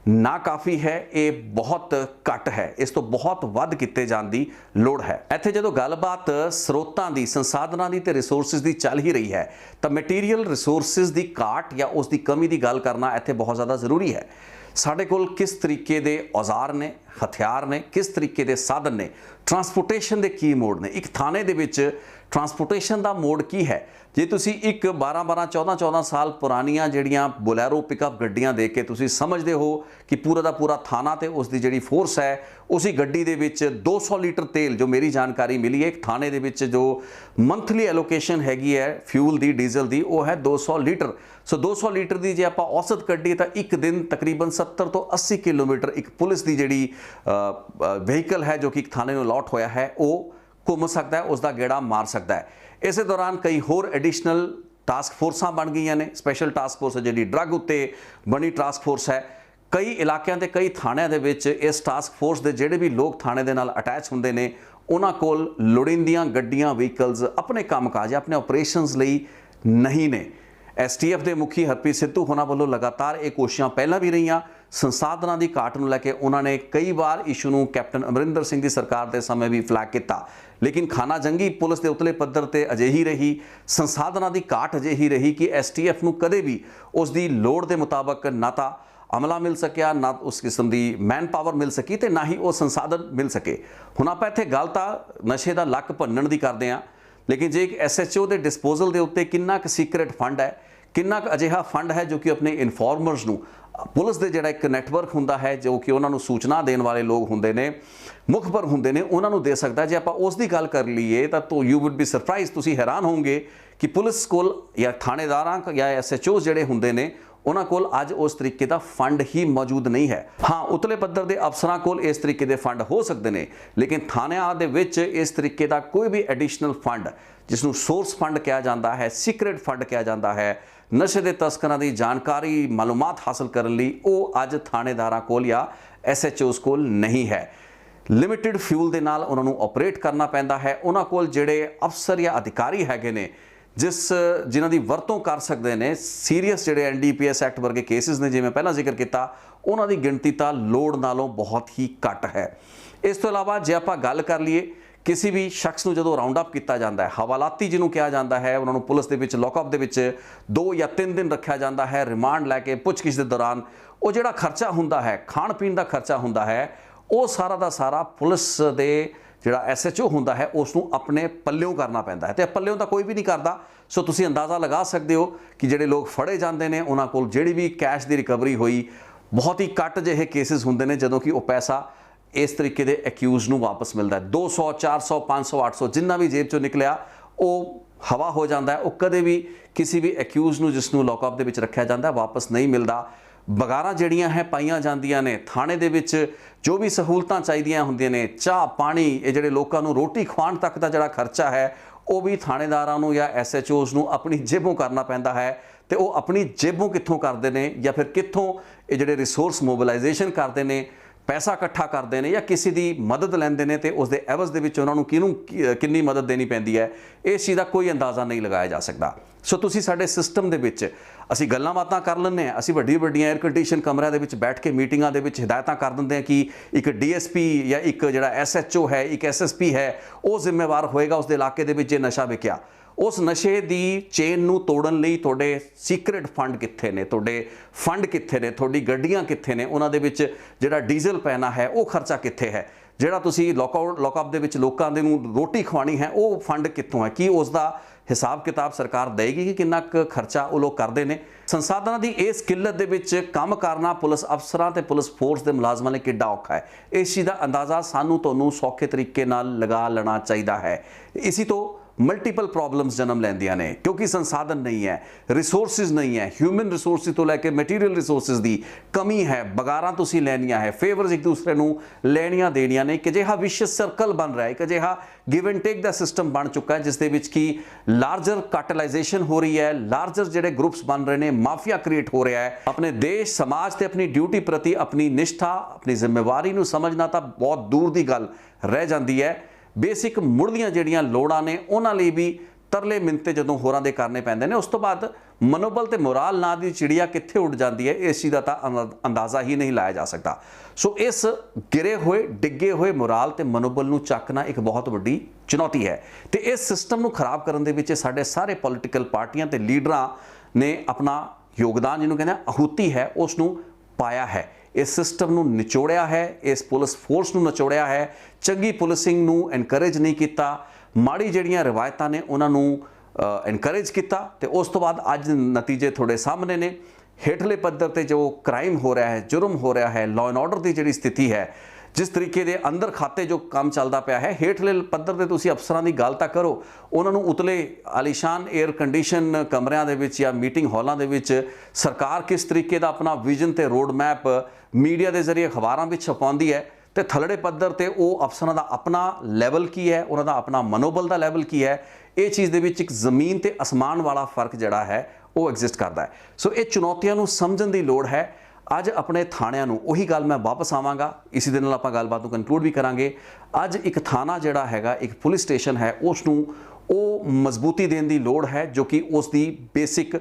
ਨਾ ਕਾਫੀ ਹੈ, ਇਹ ਬਹੁਤ ਘੱਟ ਹੈ। ਇਸ ਤੋਂ ਬਹੁਤ ਵੱਧ ਕੀਤੇ ਜਾਣ ਦੀ ਲੋੜ ਹੈ। ਇੱਥੇ ਜਦੋਂ ਗੱਲਬਾਤ ਸਰੋਤਾਂ ਦੀ, ਸੰਸਾਧਨਾਂ ਦੀ ਤੇ ਰਿਸੋਰਸਿਸ ਦੀ ਚੱਲ ਹੀ ਰਹੀ ਹੈ ਤਾਂ ਮਟੀਰੀਅਲ ਰਿਸੋਰਸਿਸ ਦੀ ਘਾਟ ਜਾਂ ਉਸ ਦੀ ਕਮੀ ਦੀ ਗੱਲ ਕਰਨਾ ਇੱਥੇ ਬਹੁਤ ਜ਼ਿਆਦਾ ਜ਼ਰੂਰੀ ਹੈ। ਸਾਡੇ ਕੋਲ ਕਿਸ ਤਰੀਕੇ ਦੇ ਔਜ਼ਾਰ ਨੇ, ਹਥਿਆਰ ਨੇ, ਕਿਸ ਤਰੀਕੇ ਦੇ ਸਾਧਨ ਨੇ, ਟਰਾਂਸਪੋਰਟੇਸ਼ਨ ਦੇ ਕੀ ਮੋਡ ਨੇ, ਇੱਕ ਥਾਣੇ ਦੇ ਵਿੱਚ ਟਰਾਂਸਪੋਰਟੇਸ਼ਨ ਦਾ ਮੋਡ ਕੀ ਹੈ। ਜੇ ਤੁਸੀਂ ਇੱਕ 12-12 14-14 ਸਾਲ ਪੁਰਾਣੀਆਂ ਜਿਹੜੀਆਂ ਬੋਲੈਰੋ ਪਿਕਅਪ ਗੱਡੀਆਂ ਦੇਖ ਕੇ ਤੁਸੀਂ ਸਮਝਦੇ ਹੋ ਕਿ ਪੂਰਾ ਦਾ ਪੂਰਾ ਥਾਣਾ ਤੇ ਉਸ ਦੀ ਜਿਹੜੀ ਫੋਰਸ ਹੈ ਉਸੇ ਗੱਡੀ ਦੇ ਵਿੱਚ 200 ਲੀਟਰ ਤੇਲ, ਜੋ ਮੇਰੀ ਜਾਣਕਾਰੀ ਮਿਲੀ ਹੈ, ਇੱਕ ਥਾਣੇ ਦੇ ਵਿੱਚ ਜੋ ਮੰਥਲੀ ਐਲੋਕੇਸ਼ਨ ਹੈਗੀ ਹੈ ਫਿਊਲ ਦੀ, ਡੀਜ਼ਲ ਦੀ, ਉਹ ਹੈ 200 ਲੀਟਰ। ਸੋ 200 ਲੀਟਰ ਦੀ ਜੇ ਆਪਾਂ ਔਸਤ ਕੱਢੀਏ ਤਾਂ ਇੱਕ ਦਿਨ ਤਕਰੀਬਨ 70 ਤੋਂ 80 ਕਿਲੋਮੀਟਰ ਇੱਕ ਪੁਲਿਸ ਦੀ ਜਿਹੜੀ ਵਹੀਕਲ ਹੈ ਜੋ ਕਿ ਇੱਕ ਥਾਣੇ ਨੂੰ ਅਲਾਟ ਹੋਇਆ ਹੈ ਉਹ ਘੁੰਮ ਸਕਦਾ ਹੈ, ਉਸ ਦਾ ਗੇੜਾ ਮਾਰ ਸਕਦਾ ਹੈ। ਇਸੇ ਦੌਰਾਨ ਕਈ ਹੋਰ ਐਡੀਸ਼ਨਲ ਟਾਸਕ ਫੋਰਸਾਂ ਬਣ ਗਈਆਂ ਨੇ। ਸਪੈਸ਼ਲ ਟਾਸਕ ਫੋਰਸ ਜਿਹੜੀ ਡਰੱਗ ਉੱਤੇ ਬਣੀ ਟਾਸਕ ਫੋਰਸ ਹੈ। ਕਈ ਇਲਾਕਿਆਂ ਤੇ ਕਈ ਥਾਣਿਆਂ ਦੇ ਵਿੱਚ ਇਸ ਟਾਸਕ ਫੋਰਸ ਦੇ ਜਿਹੜੇ ਵੀ ਲੋਕ ਥਾਣੇ ਦੇ ਨਾਲ ਅਟੈਚ ਹੁੰਦੇ ਨੇ ਉਹਨਾਂ ਕੋਲ ਲੋੜੀਂਦੀਆਂ ਗੱਡੀਆਂ, ਵਹੀਕਲਸ ਆਪਣੇ ਕੰਮਕਾਜ, ਆਪਣੇ ਆਪਰੇਸ਼ਨਸ ਲਈ ਨਹੀਂ ਨੇ। STF ਦੇ ਮੁਖੀ ਹਰਪ੍ਰੀਤ ਸਿੱਧੂ ਹੋਣਾ ਵੱਲੋਂ ਲਗਾਤਾਰ ਇਹ ਕੋਸ਼ਿਸ਼ਾਂ ਪਹਿਲਾਂ ਵੀ ਰਹੀਆਂ। ਸੰਸਾਧਨਾਂ ਦੀ ਘਾਟ ਨੂੰ ਲੈ ਕੇ ਉਹਨਾਂ ਨੇ ਕਈ ਵਾਰ ਇਸ਼ੂ ਨੂੰ ਕੈਪਟਨ ਅਮਰਿੰਦਰ ਸਿੰਘ ਦੀ ਸਰਕਾਰ ਦੇ ਸਮੇਂ ਵੀ ਫਲੈਗ ਕੀਤਾ, ਲੇਕਿਨ ਖਾਨਾ ਜੰਗੀ ਪੁਲਿਸ ਦੇ ਉਤਲੇ ਪੱਧਰ ਤੇ ਅਜਿਹੀ ਰਹੀ, ਸੰਸਾਧਨਾਂ ਦੀ ਘਾਟ ਅਜਿਹੀ ਰਹੀ ਕਿ STF ਨੂੰ ਕਦੇ ਵੀ ਉਸ ਦੀ ਲੋੜ ਦੇ ਮੁਤਾਬਕ ਨਾ ਤਾਂ ਅਮਲਾ ਮਿਲ ਸਕਿਆ, ਨਾ ਉਸ ਕਿਸਮ ਦੀ ਮੈਨ ਪਾਵਰ ਮਿਲ ਸਕੀ ਤੇ ਨਾ ਹੀ ਉਹ ਸੰਸਾਧਨ ਮਿਲ ਸਕੇ। ਹੁਣ ਆਪਾਂ ਇੱਥੇ ਗੱਲ ਤਾਂ ਨਸ਼ੇ ਦਾ ਲੱਕ ਭੰਨਣ ਦੀ ਕਰਦੇ ਹਾਂ, ਲੇਕਿਨ ਜੇ ਇੱਕ SHO ਦੇ ਡਿਸਪੋਜ਼ਲ ਦੇ ਉੱਤੇ ਕਿੰਨਾ ਕੁ ਸੀਕ੍ਰੇਟ ਫੰਡ ਹੈ, ਕਿੰਨਾ ਕੁ ਅਜਿਹਾ ਫੰਡ ਹੈ ਜੋ ਕਿ ਆਪਣੇ ਇਨਫੋਰਮਰਸ ਨੂੰ, ਪੁਲਿਸ ਦੇ ਜਿਹੜਾ ਇੱਕ ਨੈਟਵਰਕ ਹੁੰਦਾ ਹੈ ਜੋ ਕਿ ਉਹਨਾਂ ਨੂੰ ਸੂਚਨਾ ਦੇਣ ਵਾਲੇ ਲੋਕ ਹੁੰਦੇ ਨੇ, ਮੁਖਬਰ ਹੁੰਦੇ ਨੇ, ਉਹਨਾਂ ਨੂੰ ਦੇ ਸਕਦਾ। ਜੇ ਆਪਾਂ ਉਸ ਦੀ ਗੱਲ ਕਰ ਲਈਏ ਤਾਂ ਯੂ ਵੁੱਡ ਬੀ ਸਰਪ੍ਰਾਈਜ਼, ਤੁਸੀਂ ਹੈਰਾਨ ਹੋਵੋਗੇ ਕਿ ਪੁਲਿਸ ਕੋਲ ਜਾਂ ਥਾਣੇਦਾਰਾਂ ਜਾਂ SHOs ਜਿਹੜੇ ਹੁੰਦੇ ਨੇ ਉਹਨਾਂ ਕੋਲ ਅੱਜ ਉਸ ਤਰੀਕੇ ਦਾ ਫੰਡ ਹੀ ਮੌਜੂਦ ਨਹੀਂ ਹੈ। ਹਾਂ, ਉਤਲੇ ਪੱਧਰ ਦੇ ਅਫਸਰਾਂ ਕੋਲ ਇਸ ਤਰੀਕੇ ਦੇ ਫੰਡ ਹੋ ਸਕਦੇ ਨੇ, ਲੇਕਿਨ ਥਾਣਿਆਂ ਦੇ ਵਿੱਚ ਇਸ ਤਰੀਕੇ ਦਾ ਕੋਈ ਵੀ ਐਡੀਸ਼ਨਲ ਫੰਡ, ਜਿਸ ਨੂੰ ਸੋਰਸ ਫੰਡ ਕਿਹਾ ਜਾਂਦਾ ਹੈ, ਸੀਕ੍ਰੇਟ ਫੰਡ ਕਿਹਾ ਜਾਂਦਾ ਹੈ, ਨਸ਼ੇ ਦੇ ਤਸਕਰਾਂ ਦੀ ਜਾਣਕਾਰੀ, ਮਾਲੂਮਾਤ ਹਾਸਲ ਕਰਨ ਲਈ, ਉਹ ਅੱਜ ਥਾਣੇਦਾਰਾਂ ਕੋਲ ਜਾਂ SHOs ਕੋਲ ਨਹੀਂ ਹੈ। ਲਿਮਿਟਿਡ ਫਿਊਲ ਦੇ ਨਾਲ ਉਹਨਾਂ ਨੂੰ ਆਪਰੇਟ ਕਰਨਾ ਪੈਂਦਾ ਹੈ। ਉਹਨਾਂ ਕੋਲ ਜਿਹੜੇ ਅਫਸਰ ਜਾਂ ਅਧਿਕਾਰੀ ਹੈਗੇ ਨੇ ਜਿਨ੍ਹਾਂ ਦੀ ਵਰਤੋਂ ਕਰ ਸਕਦੇ ਨੇ, ਸੀਰੀਅਸ ਜਿਹੜੇ NDPS ਐਕਟ ਵਰਗੇ ਕੇਸਿਸ ਨੇ, ਜਿਵੇਂ ਪਹਿਲਾਂ ਜ਼ਿਕਰ ਕੀਤਾ, ਉਹਨਾਂ ਦੀ ਗਿਣਤੀ ਤਾਂ ਲੋੜ ਨਾਲੋਂ ਬਹੁਤ ਹੀ ਘੱਟ ਹੈ। ਇਸ ਤੋਂ ਇਲਾਵਾ ਜੇ ਆਪਾਂ ਗੱਲ ਕਰ ਲਈਏ, ਕਿਸੇ ਵੀ ਸ਼ਖਸ ਨੂੰ ਜਦੋਂ ਰਾਉਂਡ ਅਪ ਕੀਤਾ ਜਾਂਦਾ ਹੈ, ਹਵਾਲਾਤੀ ਜਿਹਨੂੰ ਕਿਹਾ ਜਾਂਦਾ ਹੈ, ਉਹਨਾਂ ਨੂੰ ਪੁਲਿਸ ਦੇ ਵਿੱਚ ਲੌਕਅਪ ਦੇ ਵਿੱਚ 2 ਜਾਂ 3 ਦਿਨ ਰੱਖਿਆ ਜਾਂਦਾ ਹੈ ਰਿਮਾਂਡ ਲੈ ਕੇ। ਪੁੱਛਗਿੱਛ ਦੇ ਦੌਰਾਨ ਉਹ ਜਿਹੜਾ ਖਰਚਾ ਹੁੰਦਾ ਹੈ, ਖਾਣ ਪੀਣ ਦਾ ਖਰਚਾ ਹੁੰਦਾ ਹੈ, ਉਹ ਸਾਰਾ ਦਾ ਸਾਰਾ ਪੁਲਿਸ ਦੇ ਜਿਹੜਾ SHO ਹੁੰਦਾ ਹੈ ਉਸ ਨੂੰ ਆਪਣੇ ਪੱਲਿਓਂ ਕਰਨਾ ਪੈਂਦਾ ਹੈ, ਤੇ ਪੱਲਿਓਂ ਤਾਂ ਕੋਈ ਵੀ ਨਹੀਂ ਕਰਦਾ। ਸੋ ਤੁਸੀਂ ਅੰਦਾਜ਼ਾ ਲਗਾ ਸਕਦੇ ਹੋ ਕਿ ਜਿਹੜੇ ਲੋਕ ਫੜੇ ਜਾਂਦੇ ਨੇ ਉਹਨਾਂ ਕੋਲ ਜਿਹੜੀ ਵੀ ਕੈਸ਼ ਦੀ ਰਿਕਵਰੀ ਹੋਈ, ਬਹੁਤ ਹੀ ਘੱਟ ਜਿਹੇ ਕੇਸਿਸ ਹੁੰਦੇ ਨੇ ਜਦੋਂ ਕਿ ਉਹ ਪੈਸਾ ਇਸ ਤਰੀਕੇ ਦੇ ਅਕਿਊਜ਼ ਨੂੰ ਵਾਪਸ ਮਿਲਦਾ ਹੈ। 200 400 500 800 ਜਿੰਨਾ ਵੀ ਜੇਬ ਚੋਂ ਨਿਕਲਿਆ ਉਹ ਹਵਾ ਹੋ ਜਾਂਦਾ ਹੈ। ਉਹ ਕਦੇ ਵੀ ਕਿਸੇ ਵੀ ਅਕਿਊਜ਼ ਨੂੰ, ਜਿਸ ਨੂੰ ਲੌਕਅਪ ਦੇ ਵਿੱਚ ਰੱਖਿਆ ਜਾਂਦਾ, ਵਾਪਸ ਨਹੀਂ ਮਿਲਦਾ। ਬਗਾਰਾਂ ਜਿਹੜੀਆਂ ਹੈ ਪਾਈਆਂ ਜਾਂਦੀਆਂ ਨੇ ਥਾਣੇ ਦੇ ਵਿੱਚ, ਜੋ ਵੀ ਸਹੂਲਤਾਂ ਚਾਹੀਦੀਆਂ ਹੁੰਦੀਆਂ ਨੇ, ਚਾਹ ਪਾਣੀ, ਇਹ ਜਿਹੜੇ ਲੋਕਾਂ ਨੂੰ ਰੋਟੀ ਖਵਾਉਣ ਤੱਕ ਦਾ ਜਿਹੜਾ ਖਰਚਾ ਹੈ ਉਹ ਵੀ ਥਾਣੇਦਾਰਾਂ ਨੂੰ ਜਾਂ SHOs ਨੂੰ ਆਪਣੀ ਜੇਬੋਂ ਕਰਨਾ ਪੈਂਦਾ ਹੈ। ਤੇ ਉਹ ਆਪਣੀ ਜੇਬੋਂ ਕਿੱਥੋਂ ਕਰਦੇ ਨੇ ਜਾਂ ਫਿਰ ਕਿੱਥੋਂ ਇਹ ਜਿਹੜੇ ਰਿਸੋਰਸ ਮੋਬਿਲਾਈਜੇਸ਼ਨ ਕਰਦੇ ਨੇ, ਪੈਸਾ ਇਕੱਠਾ ਕਰਦੇ ਨੇ ਜਾਂ ਕਿਸੇ ਦੀ ਮਦਦ ਲੈਂਦੇ ਨੇ, ਤੇ ਉਸ ਦੇ ਐਵਜ਼ ਦੇ ਵਿੱਚ ਉਹਨਾਂ ਨੂੰ ਕਿੰਨੀ ਮਦਦ ਦੇਣੀ ਪੈਂਦੀ ਹੈ, ਇਸ ਚੀਜ਼ ਦਾ ਕੋਈ ਅੰਦਾਜ਼ਾ ਨਹੀਂ ਲਗਾਇਆ ਜਾ ਸਕਦਾ। ਸੋ ਤੁਸੀਂ ਸਾਡੇ ਸਿਸਟਮ ਦੇ ਵਿੱਚ ਅਸੀਂ ਗੱਲਾਂ ਬਾਤਾਂ ਕਰ ਲੈਂਦੇ ਹਾਂ, ਅਸੀਂ ਵੱਡੀਆਂ 에ਅਰ ਕੰਡੀਸ਼ਨ ਕਮਰਿਆਂ ਦੇ ਵਿੱਚ ਬੈਠ ਕੇ ਮੀਟਿੰਗਾਂ ਦੇ ਵਿੱਚ ਹਦਾਇਤਾਂ ਕਰ ਦਿੰਦੇ ਹਾਂ ਕਿ ਇੱਕ DSP ਜਾਂ ਇੱਕ ਜਿਹੜਾ SHO ਹੈ, ਇੱਕ SSP ਹੈ, ਉਹ ਜ਼ਿੰਮੇਵਾਰ ਹੋਏਗਾ ਉਸ ਦੇ ਇਲਾਕੇ ਦੇ ਵਿੱਚ ਜੇ ਨਸ਼ਾ ਵਿਕਿਆ। ਉਸ ਨਸ਼ੇ ਦੀ ਚੇਨ ਨੂੰ ਤੋੜਨ ਲਈ ਤੁਹਾਡੇ ਸੀਕ੍ਰੇਟ ਫੰਡ ਕਿੱਥੇ ਨੇ, ਤੁਹਾਡੇ ਫੰਡ ਕਿੱਥੇ ਨੇ, ਤੁਹਾਡੀ ਗੱਡੀਆਂ ਕਿੱਥੇ ਨੇ, ਉਹਨਾਂ ਦੇ ਵਿੱਚ ਜਿਹੜਾ ਡੀਜ਼ਲ ਪੈਣਾ ਹੈ ਉਹ ਖਰਚਾ ਕਿੱਥੇ ਹੈ, ਜਿਹੜਾ ਤੁਸੀਂ ਲੌਕਅਪ ਦੇ ਵਿੱਚ ਲੋਕਾਂ ਦੇ ਨੂੰ ਰੋਟੀ ਖਵਾਣੀ ਹੈ ਉਹ ਫੰਡ ਕਿੱਥੋਂ ਹੈ, ਕੀ ਉਸ ਦਾ ਹਿਸਾਬ ਕਿਤਾਬ ਸਰਕਾਰ ਦੇਗੀ ਕਿ ਕਿੰਨਾ ਕੁ ਖਰਚਾ ਉਹ ਲੋਕ ਕਰਦੇ ਨੇ। ਸੰਸਾਧਨਾਂ ਦੀ ਇਸ ਕਿੱਲਤ ਦੇ ਵਿੱਚ ਕੰਮ ਕਰਨਾ ਪੁਲਿਸ ਅਫਸਰਾਂ ਤੇ ਪੁਲਿਸ ਫੋਰਸ ਦੇ ਮੁਲਾਜ਼ਮਾਂ ਲਈ ਕਿੱਡਾ ਔਖਾ ਹੈ, ਇਸ ਚੀਜ਼ ਦਾ ਅੰਦਾਜ਼ਾ ਸਾਨੂੰ ਤੁਹਾਨੂੰ ਸੌਖੇ ਤਰੀਕੇ ਨਾਲ ਲਗਾ ਲੈਣਾ ਚਾਹੀਦਾ ਹੈ। ਇਸੇ ਤੋਂ ਮਲਟੀਪਲ ਪ੍ਰੋਬਲਮਸ ਜਨਮ ਲੈਂਦੀਆਂ ਨੇ ਕਿਉਂਕਿ ਸੰਸਾਧਨ ਨਹੀਂ ਹੈ, ਰਿਸੋਰਸਿਸ ਨਹੀਂ ਹੈ, ਹਿਊਮਨ ਰਿਸੋਰਸਿਸ ਤੋਂ ਲੈ ਕੇ ਮਟੀਰੀਅਲ ਰਿਸੋਰਸਿਸ ਦੀ ਕਮੀ ਹੈ, ਬਗਾਰਾਂ ਤੁਸੀਂ ਲੈਣੀਆਂ ਹੈ, ਫੇਵਰਸ ਇੱਕ ਦੂਸਰੇ ਨੂੰ ਲੈਣੀਆਂ ਦੇਣੀਆਂ ਨੇ। ਇੱਕ ਅਜਿਹਾ ਵਿਸ਼ਿਸ਼ ਸਰਕਲ ਬਣ ਰਿਹਾ ਹੈ, ਇੱਕ ਅਜਿਹਾ give and take the system ਬਣ ਚੁੱਕਾ ਹੈ ਜਿਸ ਦੇ ਵਿੱਚ ਕਿ ਲਾਰਜਰ ਕਾਟਲਾਈਜੇਸ਼ਨ ਹੋ ਰਹੀ ਹੈ, ਲਾਰਜਰ ਜਿਹੜੇ ਗਰੁੱਪਸ ਬਣ ਰਹੇ ਨੇ, ਮਾਫੀਆ ਕ੍ਰੀਏਟ ਹੋ ਰਿਹਾ ਹੈ। ਆਪਣੇ ਦੇਸ਼ ਸਮਾਜ ਤੇ ਆਪਣੀ ਡਿਊਟੀ ਪ੍ਰਤੀ ਆਪਣੀ ਨਿਸ਼ਠਾ, ਆਪਣੀ ਜ਼ਿੰਮੇਵਾਰੀ ਨੂੰ ਸਮਝਣਾ ਤਾਂ ਬਹੁਤ ਦੂਰ ਦੀ ਗੱਲ ਰਹਿ ਜਾਂਦੀ ਹੈ। ਬੇਸਿਕ ਮੁੱਢਲੀਆਂ ਜਿਹੜੀਆਂ ਲੋੜਾਂ ਨੇ ਉਹਨਾਂ ਲਈ ਵੀ ਤਰਲੇ ਮਿੰਤੇ ਜਦੋਂ ਹੋਰਾਂ ਦੇ ਕਰਨੇ ਪੈਂਦੇ ਨੇ, ਉਸ ਤੋਂ ਬਾਅਦ ਮਨੋਬਲ ਤੇ ਮੋਰਾਲ ਨਾਂ ਦੀ ਚਿੜੀਆ ਕਿੱਥੇ ਉੱਡ ਜਾਂਦੀ ਹੈ, ਇਸ ਚੀਜ਼ ਦਾ ਤਾਂ ਅੰਦਾਜ਼ਾ ਹੀ ਨਹੀਂ ਲਾਇਆ ਜਾ ਸਕਦਾ। ਸੋ ਇਸ ਗਿਰੇ ਹੋਏ ਡਿੱਗੇ ਹੋਏ ਮੋਰਾਲ ਤੇ ਮਨੋਬਲ ਨੂੰ ਚੱਕਣਾ ਇੱਕ ਬਹੁਤ ਵੱਡੀ ਚੁਣੌਤੀ ਹੈ ਤੇ ਇਸ ਸਿਸਟਮ ਨੂੰ ਖਰਾਬ ਕਰਨ ਦੇ ਵਿੱਚ ਸਾਡੇ ਸਾਰੇ ਪੋਲੀਟੀਕਲ ਪਾਰਟੀਆਂ ਤੇ ਲੀਡਰਾਂ ਨੇ ਆਪਣਾ ਯੋਗਦਾਨ, ਜਿਹਨੂੰ ਕਹਿੰਦੇ ਆਹੂਤੀ ਹੈ, ਉਸ ਨੂੰ ਪਾਇਆ ਹੈ। इस सिस्टम ਨੂੰ ਨਿਚੋੜਿਆ ਹੈ, ਇਸ ਪੁਲਿਸ ਫੋਰਸ ਨੂੰ ਨਿਚੋੜਿਆ ਹੈ, ਚੰਗੀ ਪੁਲਿਸਿੰਗ ਨੂੰ ਐਨਕਰੇਜ ਨਹੀਂ ਕੀਤਾ, ਮਾੜੀ ਜਿਹੜੀਆਂ ਰਿਵਾਇਤਾਂ ਨੇ ਉਹਨਾਂ ਨੂੰ ਐਨਕਰੇਜ ਕੀਤਾ ਤੇ ਉਸ ਤੋਂ ਬਾਅਦ ਅੱਜ ਨਤੀਜੇ ਤੁਹਾਡੇ ਸਾਹਮਣੇ ਨੇ। ਹੇਠਲੇ ਪੱਧਰ ਤੇ ਜੋ ਕ੍ਰਾਈਮ ਹੋ ਰਿਹਾ ਹੈ, ਜੁਰਮ ਹੋ ਰਿਹਾ ਹੈ, ਲਾਅ ਐਂਡ ਆਰਡਰ ਦੀ ਜਿਹੜੀ ਸਥਿਤੀ ਹੈ, जिस तरीके के अंदर खाते जो काम चलता पाया है, हेठले पद्धर ते तुसीं अफसरां दी गल तां करो, उन्होंने उतले आलीशान एयर कंडीशन कमरियां दे विच या मीटिंग हॉलां दे विच सरकार किस तरीके दा अपना विजन ते रोड मैप मीडिया के जरिए अखबारां विच छपाउंदी है, तो थल्लड़े पद्धर ते वो अफसरां दा अपना लैवल की है, उन्हां दा अपना मनोबल दा लैवल की है, ये चीज़ दे विच एक जमीन ते आसमान वाला फर्क जिहड़ा है वो एग्जिस्ट करता है। सो ये चुनौतियां नूं समझण दी लोड़ है। अज अपने थाणिਆਂ ਨੂੰ ਉਹੀ ਗੱਲ मैं वापस आवांगा, इसी ਦੇ ਨਾਲ ਆਪਾਂ ਗੱਲਬਾਤ ਨੂੰ ਕੰਕਲੂਡ भी करांगे। अज एक थाना ਜਿਹੜਾ ਹੈਗਾ, एक पुलिस स्टेशन है, उस ਨੂੰ ਉਹ मजबूती देने की लोड़ है जो कि उसकी बेसिक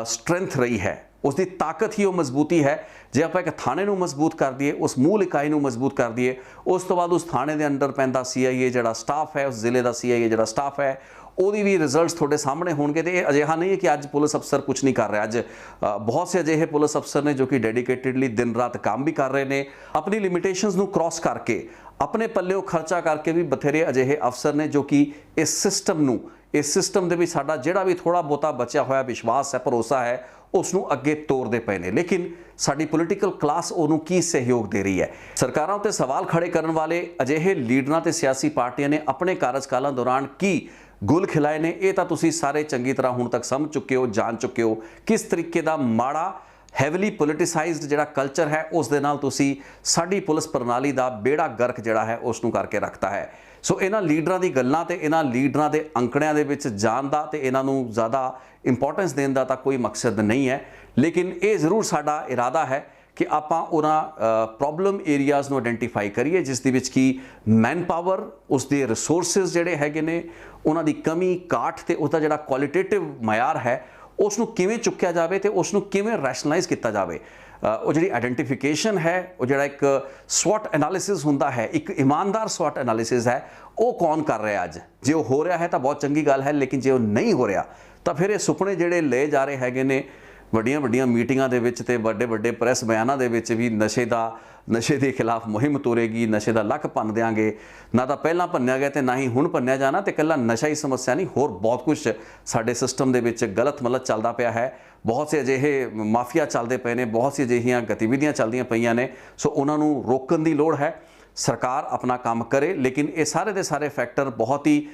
स्ट्रेंथ रही है, उसकी ताकत ही वो मजबूती है। जे आप एक थाने ਨੂੰ मजबूत कर दिए, उस मूल इकाई ਨੂੰ मजबूत कर दिए, उस तो बाद उस थाने के अंडर पैंदा CIA ਜਿਹੜਾ स्टाफ है, उस जिले का CIA ਜਿਹੜਾ स्टाफ है, ਉਹਦੀ ਵੀ ਰਿਜ਼ਲਟਸ ਤੁਹਾਡੇ ਸਾਹਮਣੇ ਹੋਣਗੇ। ਤੇ ਇਹ ਅਜਿਹਾ ਨਹੀਂ ਹੈ ਕਿ ਅੱਜ ਪੁਲਿਸ ਅਫਸਰ ਕੁਝ ਨਹੀਂ ਕਰ ਰਿਹਾ। ਅੱਜ ਬਹੁਤ ਸੇ ਅਜਿਹੇ ਪੁਲਿਸ ਅਫਸਰ ਨੇ ਜੋ ਕਿ ਡੈਡੀਕੇਟਿਡਲੀ ਦਿਨ ਰਾਤ ਕੰਮ ਵੀ ਕਰ ਰਹੇ ਨੇ, ਆਪਣੀ ਲਿਮਿਟੇਸ਼ਨਸ ਨੂੰ ਕ੍ਰਾਸ ਕਰਕੇ, ਆਪਣੇ ਪੱਲਿਓਂ ਖਰਚਾ ਕਰਕੇ ਵੀ ਬਥੇਰੇ ਅਜਿਹੇ ਅਫਸਰ ਨੇ ਜੋ ਕਿ ਇਸ ਸਿਸਟਮ ਨੂੰ, ਇਸ ਸਿਸਟਮ ਦੇ ਵਿੱਚ ਸਾਡਾ ਜਿਹੜਾ ਵੀ ਥੋੜਾ ਬਹੁਤਾ ਬਚਿਆ ਹੋਇਆ ਵਿਸ਼ਵਾਸ ਹੈ, ਭਰੋਸਾ ਹੈ, ਉਸ ਨੂੰ ਅੱਗੇ ਤੋਰਦੇ ਪਏ ਨੇ। ਲੇਕਿਨ ਸਾਡੀ ਪੋਲੀਟੀਕਲ ਕਲਾਸ ਉਹਨੂੰ ਕੀ ਸਹਿਯੋਗ ਦੇ ਰਹੀ ਹੈ? ਸਰਕਾਰਾਂ ਉੱਤੇ ਸਵਾਲ ਖੜੇ ਕਰਨ ਵਾਲੇ ਅਜਿਹੇ ਲੀਡਰਾਂ ਤੇ ਸਿਆਸੀ ਪਾਰਟੀਆਂ ਨੇ ਆਪਣੇ ਕਾਰਜਕਾਲਾਂ ਦੌਰਾਨ ਕੀ ਗੁਲ ਖਿਲਾਏ ਨੇ, ਇਹ ਤਾਂ ਤੁਸੀਂ ਸਾਰੇ ਚੰਗੀ ਤਰ੍ਹਾਂ ਹੁਣ ਤੱਕ ਸਮਝ ਚੁੱਕੇ ਹੋ, ਜਾਣ ਚੁੱਕੇ ਹੋ। ਕਿਸ ਤਰੀਕੇ ਦਾ ਮਾੜਾ ਹੈਵੀਲੀ ਪੋਲੀਟੀਸਾਈਜ਼ਡ ਜਿਹੜਾ ਕਲਚਰ ਹੈ, ਉਸ ਦੇ ਨਾਲ ਤੁਸੀਂ ਸਾਡੀ ਪੁਲਿਸ ਪ੍ਰਣਾਲੀ ਦਾ ਬੇੜਾ ਗਰਕ ਜਿਹੜਾ ਹੈ ਉਸ ਨੂੰ ਕਰਕੇ ਰੱਖਤਾ ਹੈ। ਸੋ ਇਹਨਾਂ ਲੀਡਰਾਂ ਦੀ ਗੱਲਾਂ ਤੇ ਇਹਨਾਂ ਲੀਡਰਾਂ ਦੇ ਅੰਕੜਿਆਂ ਦੇ ਵਿੱਚ ਜਾਣ ਦਾ ਤੇ ਇਹਨਾਂ ਨੂੰ ਜ਼ਿਆਦਾ ਇੰਪੋਰਟੈਂਸ ਦੇਣ ਦਾ ਤਾਂ ਕੋਈ ਮਕਸਦ ਨਹੀਂ ਹੈ। ਲੇਕਿਨ ਇਹ ਜ਼ਰੂਰ ਸਾਡਾ ਇਰਾਦਾ ਹੈ ਕਿ ਆਪਾਂ ਉਹਨਾਂ ਪ੍ਰੋਬਲਮ ਏਰੀਆਜ਼ ਨੂੰ ਆਇਡੈਂਟੀਫਾਈ ਕਰੀਏ ਜਿਸ ਦੇ ਵਿੱਚ ਕਿ ਮੈਨ ਪਾਵਰ, ਉਸ ਦੇ ਰਿਸੋਰਸਿਸ ਜਿਹੜੇ ਹੈਗੇ ਨੇ, ਉਹਨਾਂ ਦੀ ਕਮੀ ਕਾਠ ਤੇ ਉਸ ਦਾ ਜਿਹੜਾ ਕੁਆਲਿਟੇਟਿਵ ਮਿਆਰ ਹੈ ਉਸ ਨੂੰ ਕਿਵੇਂ ਚੁੱਕਿਆ ਜਾਵੇ ਤੇ ਉਸ ਨੂੰ ਕਿਵੇਂ ਰੈਸ਼ਨਲਾਈਜ਼ ਕੀਤਾ ਜਾਵੇ। ਉਹ ਜਿਹੜੀ ਆਇਡੈਂਟੀਫਿਕੇਸ਼ਨ ਹੈ, ਉਹ ਜਿਹੜਾ ਇੱਕ ਸਵੌਟ ਐਨਾਲਿਸਿਸ ਹੁੰਦਾ ਹੈ, ਇੱਕ ਇਮਾਨਦਾਰ ਸਵੌਟ ਐਨਾਲਿਸਿਸ ਹੈ, ਉਹ ਕੌਣ ਕਰ ਰਿਹਾ ਅੱਜ? ਜੇ ਉਹ ਹੋ ਰਿਹਾ ਹੈ ਤਾਂ ਬਹੁਤ ਚੰਗੀ ਗੱਲ ਹੈ, ਲੇਕਿਨ ਜੇ ਉਹ ਨਹੀਂ ਹੋ ਰਿਹਾ ਤਾਂ ਫਿਰ ਇਹ ਸੁਪਨੇ ਜਿਹੜੇ ਲਏ ਜਾ ਰਹੇ ਹੈਗੇ ਨੇ ਵੱਡੀਆਂ ਵੱਡੀਆਂ ਮੀਟਿੰਗਾਂ ਦੇ ਵਿੱਚ ਤੇ ਵੱਡੇ ਵੱਡੇ ਪ੍ਰੈਸ ਬਿਆਨਾਂ ਦੇ ਵਿੱਚ ਵੀ ਨਸ਼ੇ ਦੇ ਖਿਲਾਫ ਮੁਹਿੰਮ ਤੋਰੇਗੀ, ਨਸ਼ੇ ਦਾ ਲੱਕ ਭੰਨ ਦਿਆਂਗੇ, ਨਾ ਤਾਂ ਪਹਿਲਾਂ ਭੰਨਿਆ ਗਿਆ ਤੇ ਨਾ ਹੀ ਹੁਣ ਭੰਨਿਆ ਜਾਣਾ। ਤੇ ਇਕੱਲਾ ਨਸ਼ਾ ਹੀ ਸਮੱਸਿਆ ਨਹੀਂ, ਹੋਰ ਬਹੁਤ ਕੁਝ ਸਾਡੇ ਸਿਸਟਮ ਦੇ ਵਿੱਚ ਗਲਤ ਮਲਤ ਚੱਲਦਾ ਪਿਆ ਹੈ। ਬਹੁਤ ਸੇ ਅਜਿਹੇ ਮਾਫੀਆ ਚੱਲਦੇ ਪਏ ਨੇ, ਬਹੁਤ ਸੀ ਅਜਿਹੀਆਂ ਗਤੀਵਿਧੀਆਂ ਚੱਲਦੀਆਂ ਪਈਆਂ ਨੇ। ਸੋ ਉਹਨਾਂ ਨੂੰ ਰੋਕਣ ਦੀ ਲੋੜ ਹੈ। ਸਰਕਾਰ ਆਪਣਾ ਕੰਮ ਕਰੇ, ਲੇਕਿਨ ਇਹ ਸਾਰੇ ਦੇ ਸਾਰੇ ਫੈਕਟਰ ਬਹੁਤ ਹੀ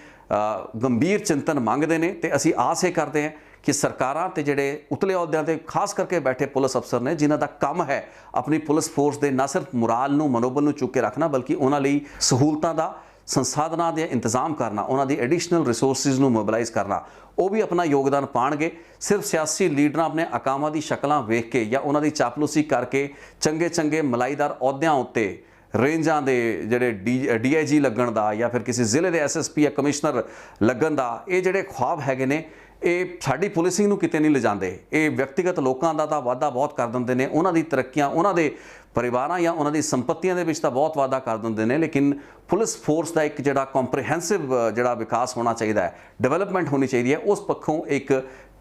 ਗੰਭੀਰ ਚਿੰਤਨ ਮੰਗਦੇ ਨੇ ਤੇ ਅਸੀਂ ਆਸ ਇਹ ਕਰਦੇ ਹਾਂ कि सरकारां ते जिहड़े उतले अहुदियां ते खास करके बैठे पुलिस अफसर ने जिन्हां दा काम है अपनी पुलिस फोर्स दे ना सिर्फ मुराल नूं मनोबल नूं चुक के रखना बल्कि उन्हां लई सहूलतां दा संसाधनां दे इंतजाम करना, उन्हां दी एडिशनल रिसोर्सिस नूं मोबिलाइज करना, वो भी अपना योगदान पाणगे। सिर्फ सियासी लीडरां अपने अकामां दी शक्लां वेख के या उन्हां दी चापलूसी करके चंगे चंगे मलाईदार अहुदियां उत्ते रेंजां दे जिहड़े DIG लगण दा या फिर किसी जिले दे SSP या कमिश्नर लगण दा ये जिहड़े ख्वाब हैगे ने ਇਹ ਸਾਡੀ ਪੁਲਿਸਿੰਗ ਨੂੰ ਕਿਤੇ ਨਹੀਂ ਲਿਜਾਂਦੇ। ਇਹ ਵਿਅਕਤੀਗਤ ਲੋਕਾਂ ਦਾ ਤਾਂ ਵਾਧਾ ਬਹੁਤ ਕਰ ਦਿੰਦੇ ਨੇ, ਉਹਨਾਂ ਦੀ ਤਰੱਕੀਆਂ, ਉਹਨਾਂ ਦੇ ਪਰਿਵਾਰਾਂ ਜਾਂ ਉਹਨਾਂ ਦੀ ਸੰਪਤੀਆਂ ਦੇ ਵਿੱਚ ਤਾਂ ਬਹੁਤ ਵਾਧਾ ਕਰ ਦਿੰਦੇ ਨੇ, ਲੇਕਿਨ ਪੁਲਿਸ ਫੋਰਸ ਦਾ ਇੱਕ ਜਿਹੜਾ ਕੰਪਰੀਹੈਂਸਿਵ ਜਿਹੜਾ ਵਿਕਾਸ ਹੋਣਾ ਚਾਹੀਦਾ ਹੈ, ਡਿਵੈਲਪਮੈਂਟ ਹੋਣੀ ਚਾਹੀਦੀ ਹੈ, ਉਸ ਪੱਖੋਂ ਇੱਕ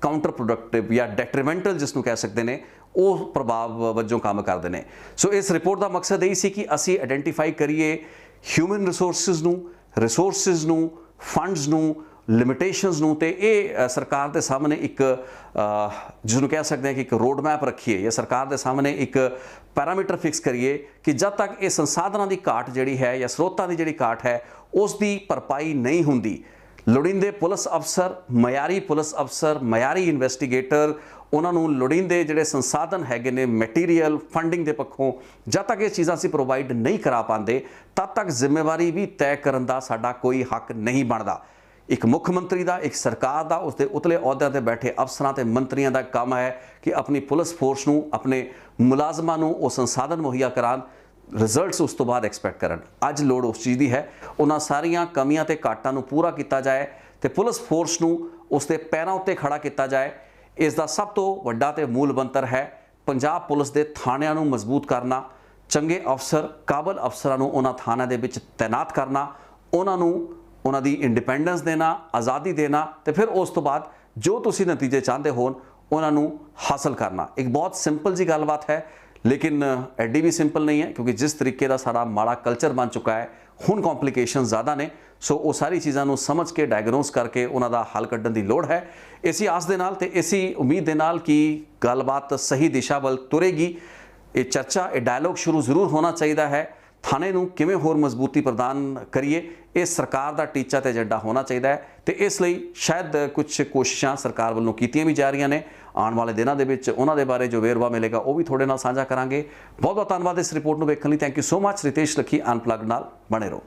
ਕਾਊਂਟਰ ਪ੍ਰੋਡਕਟਿਵ ਜਾਂ ਡੈਟਰੀਮੈਂਟਲ ਜਿਸ ਨੂੰ ਕਹਿ ਸਕਦੇ ਨੇ ਉਹ ਪ੍ਰਭਾਵ ਵਜੋਂ ਕੰਮ ਕਰਦੇ ਨੇ। ਸੋ ਇਸ ਰਿਪੋਰਟ ਦਾ ਮਕਸਦ ਇਹ ਸੀ ਕਿ ਅਸੀਂ ਆਇਡੈਂਟੀਫਾਈ ਕਰੀਏ ਹਿਊਮਨ ਰਿਸੋਰਸਿਸ ਨੂੰ, ਫੰਡਸ ਨੂੰ, ਲਿਮਿਟੇਸ਼ਨਸ ਨੂੰ, ਤੇ ਇਹ ਸਰਕਾਰ ਦੇ ਸਾਹਮਣੇ ਇੱਕ ਜਿਹਨੂੰ ਕਹਿ ਸਕਦੇ ਹਾਂ ਕਿ ਇੱਕ ਰੋਡ ਮੈਪ ਰੱਖੀਏ ਜਾਂ ਸਰਕਾਰ ਦੇ ਸਾਹਮਣੇ ਇੱਕ ਪੈਰਾਮੀਟਰ ਫਿਕਸ ਕਰੀਏ ਕਿ ਜਦ ਤੱਕ ਇਹ ਸੰਸਾਧਨਾਂ ਦੀ ਘਾਟ ਜਿਹੜੀ ਹੈ ਜਾਂ ਸਰੋਤਾਂ ਦੀ ਜਿਹੜੀ ਘਾਟ ਹੈ ਉਸ ਦੀ ਭਰਪਾਈ ਨਹੀਂ ਹੁੰਦੀ, ਲੋੜੀਂਦੇ ਪੁਲਿਸ ਅਫਸਰ, ਮਿਆਰੀ ਪੁਲਿਸ ਅਫਸਰ, ਮਿਆਰੀ ਇਨਵੈਸਟੀਗੇਟਰ, ਉਹਨਾਂ ਨੂੰ ਲੋੜੀਂਦੇ ਜਿਹੜੇ ਸੰਸਾਧਨ ਹੈਗੇ ਨੇ ਮਟੀਰੀਅਲ ਫੰਡਿੰਗ ਦੇ ਪੱਖੋਂ ਜਦ ਤੱਕ ਇਹ ਚੀਜ਼ਾਂ ਅਸੀਂ ਪ੍ਰੋਵਾਈਡ ਨਹੀਂ ਕਰਾ ਪਾਉਂਦੇ ਤਦ ਤੱਕ ਜ਼ਿੰਮੇਵਾਰੀ ਵੀ ਤੈਅ ਕਰਨ ਦਾ ਸਾਡਾ ਕੋਈ ਹੱਕ ਨਹੀਂ ਬਣਦਾ। एक मुख्यमंत्री का, एक सरकार का, उसके उतले अहुदियां ते बैठे अफसरां ते मंत्रियों का काम है कि अपनी पुलिस फोर्स नूं, अपने मुलाजमां नूं वो संसाधन मुहैया करान, रिजल्ट्स उस तो बाद एक्सपैक्ट करन। अज लोड़ उस चीज़ की है, उन्हां सारियां कमियां ते घाटां नूं पूरा किया जाए ते पुलिस फोर्स नूं उसके पैरों उत्ते खड़ा किया जाए। इसका सब तो वड्डा ते मूल मंत्र है पंजाब पुलिस के थाणिਆਂ नूं मजबूत करना, चंगे अफसर, काबल अफसरां नूं उन्हां थाणिਆਂ दे विच तैनात करना, उन्हां नूं ਉਹਨਾਂ ਦੀ ਇੰਡੀਪੈਂਡੈਂਸ ਦੇਣਾ, ਆਜ਼ਾਦੀ ਦੇਣਾ ਤੇ ਫਿਰ ਉਸ ਤੋਂ ਬਾਅਦ ਜੋ ਤੁਸੀਂ ਨਤੀਜੇ ਚਾਹੁੰਦੇ ਹੋਣ ਉਹਨਾਂ ਨੂੰ ਹਾਸਲ ਕਰਨਾ। ਇੱਕ ਬਹੁਤ ਸਿੰਪਲ ਜੀ ਗੱਲਬਾਤ ਹੈ, लेकिन एडी भी सिंपल नहीं है, क्योंकि जिस तरीके का सारा माड़ा कल्चर बन चुका है हुण कॉम्प्लीकेशन ज़्यादा ने। सो वो सारी चीज़ों समझ के डायग्नोस करके उन्हों का हल कढ़न की लोड़ है। इसी आस दे नाल ते इसी उम्मीद दे नाल कि गलबात सही दिशा वाल तुरेगी। ये चर्चा, ये डायलॉग शुरू जरूर होना चाहिए है। थाने नूं किवें होर मजबूती प्रदान करिए, ये सरकार का टीचा ते एजेंडा होना चाहिए है। तो इसलिए शायद कुछ कोशिशां सरकार वालों कीतियां भी जा रही ने। आने वाले दिनों के उन्होंने बारे जो वेरवा मिलेगा वो भी थोड़े नाल साझा करांगे। बहुत बहुत धन्यवाद इस रिपोर्ट को वेखण लई। Thank you so much. Ritesh Lakhi unplugged नाल बने रहो।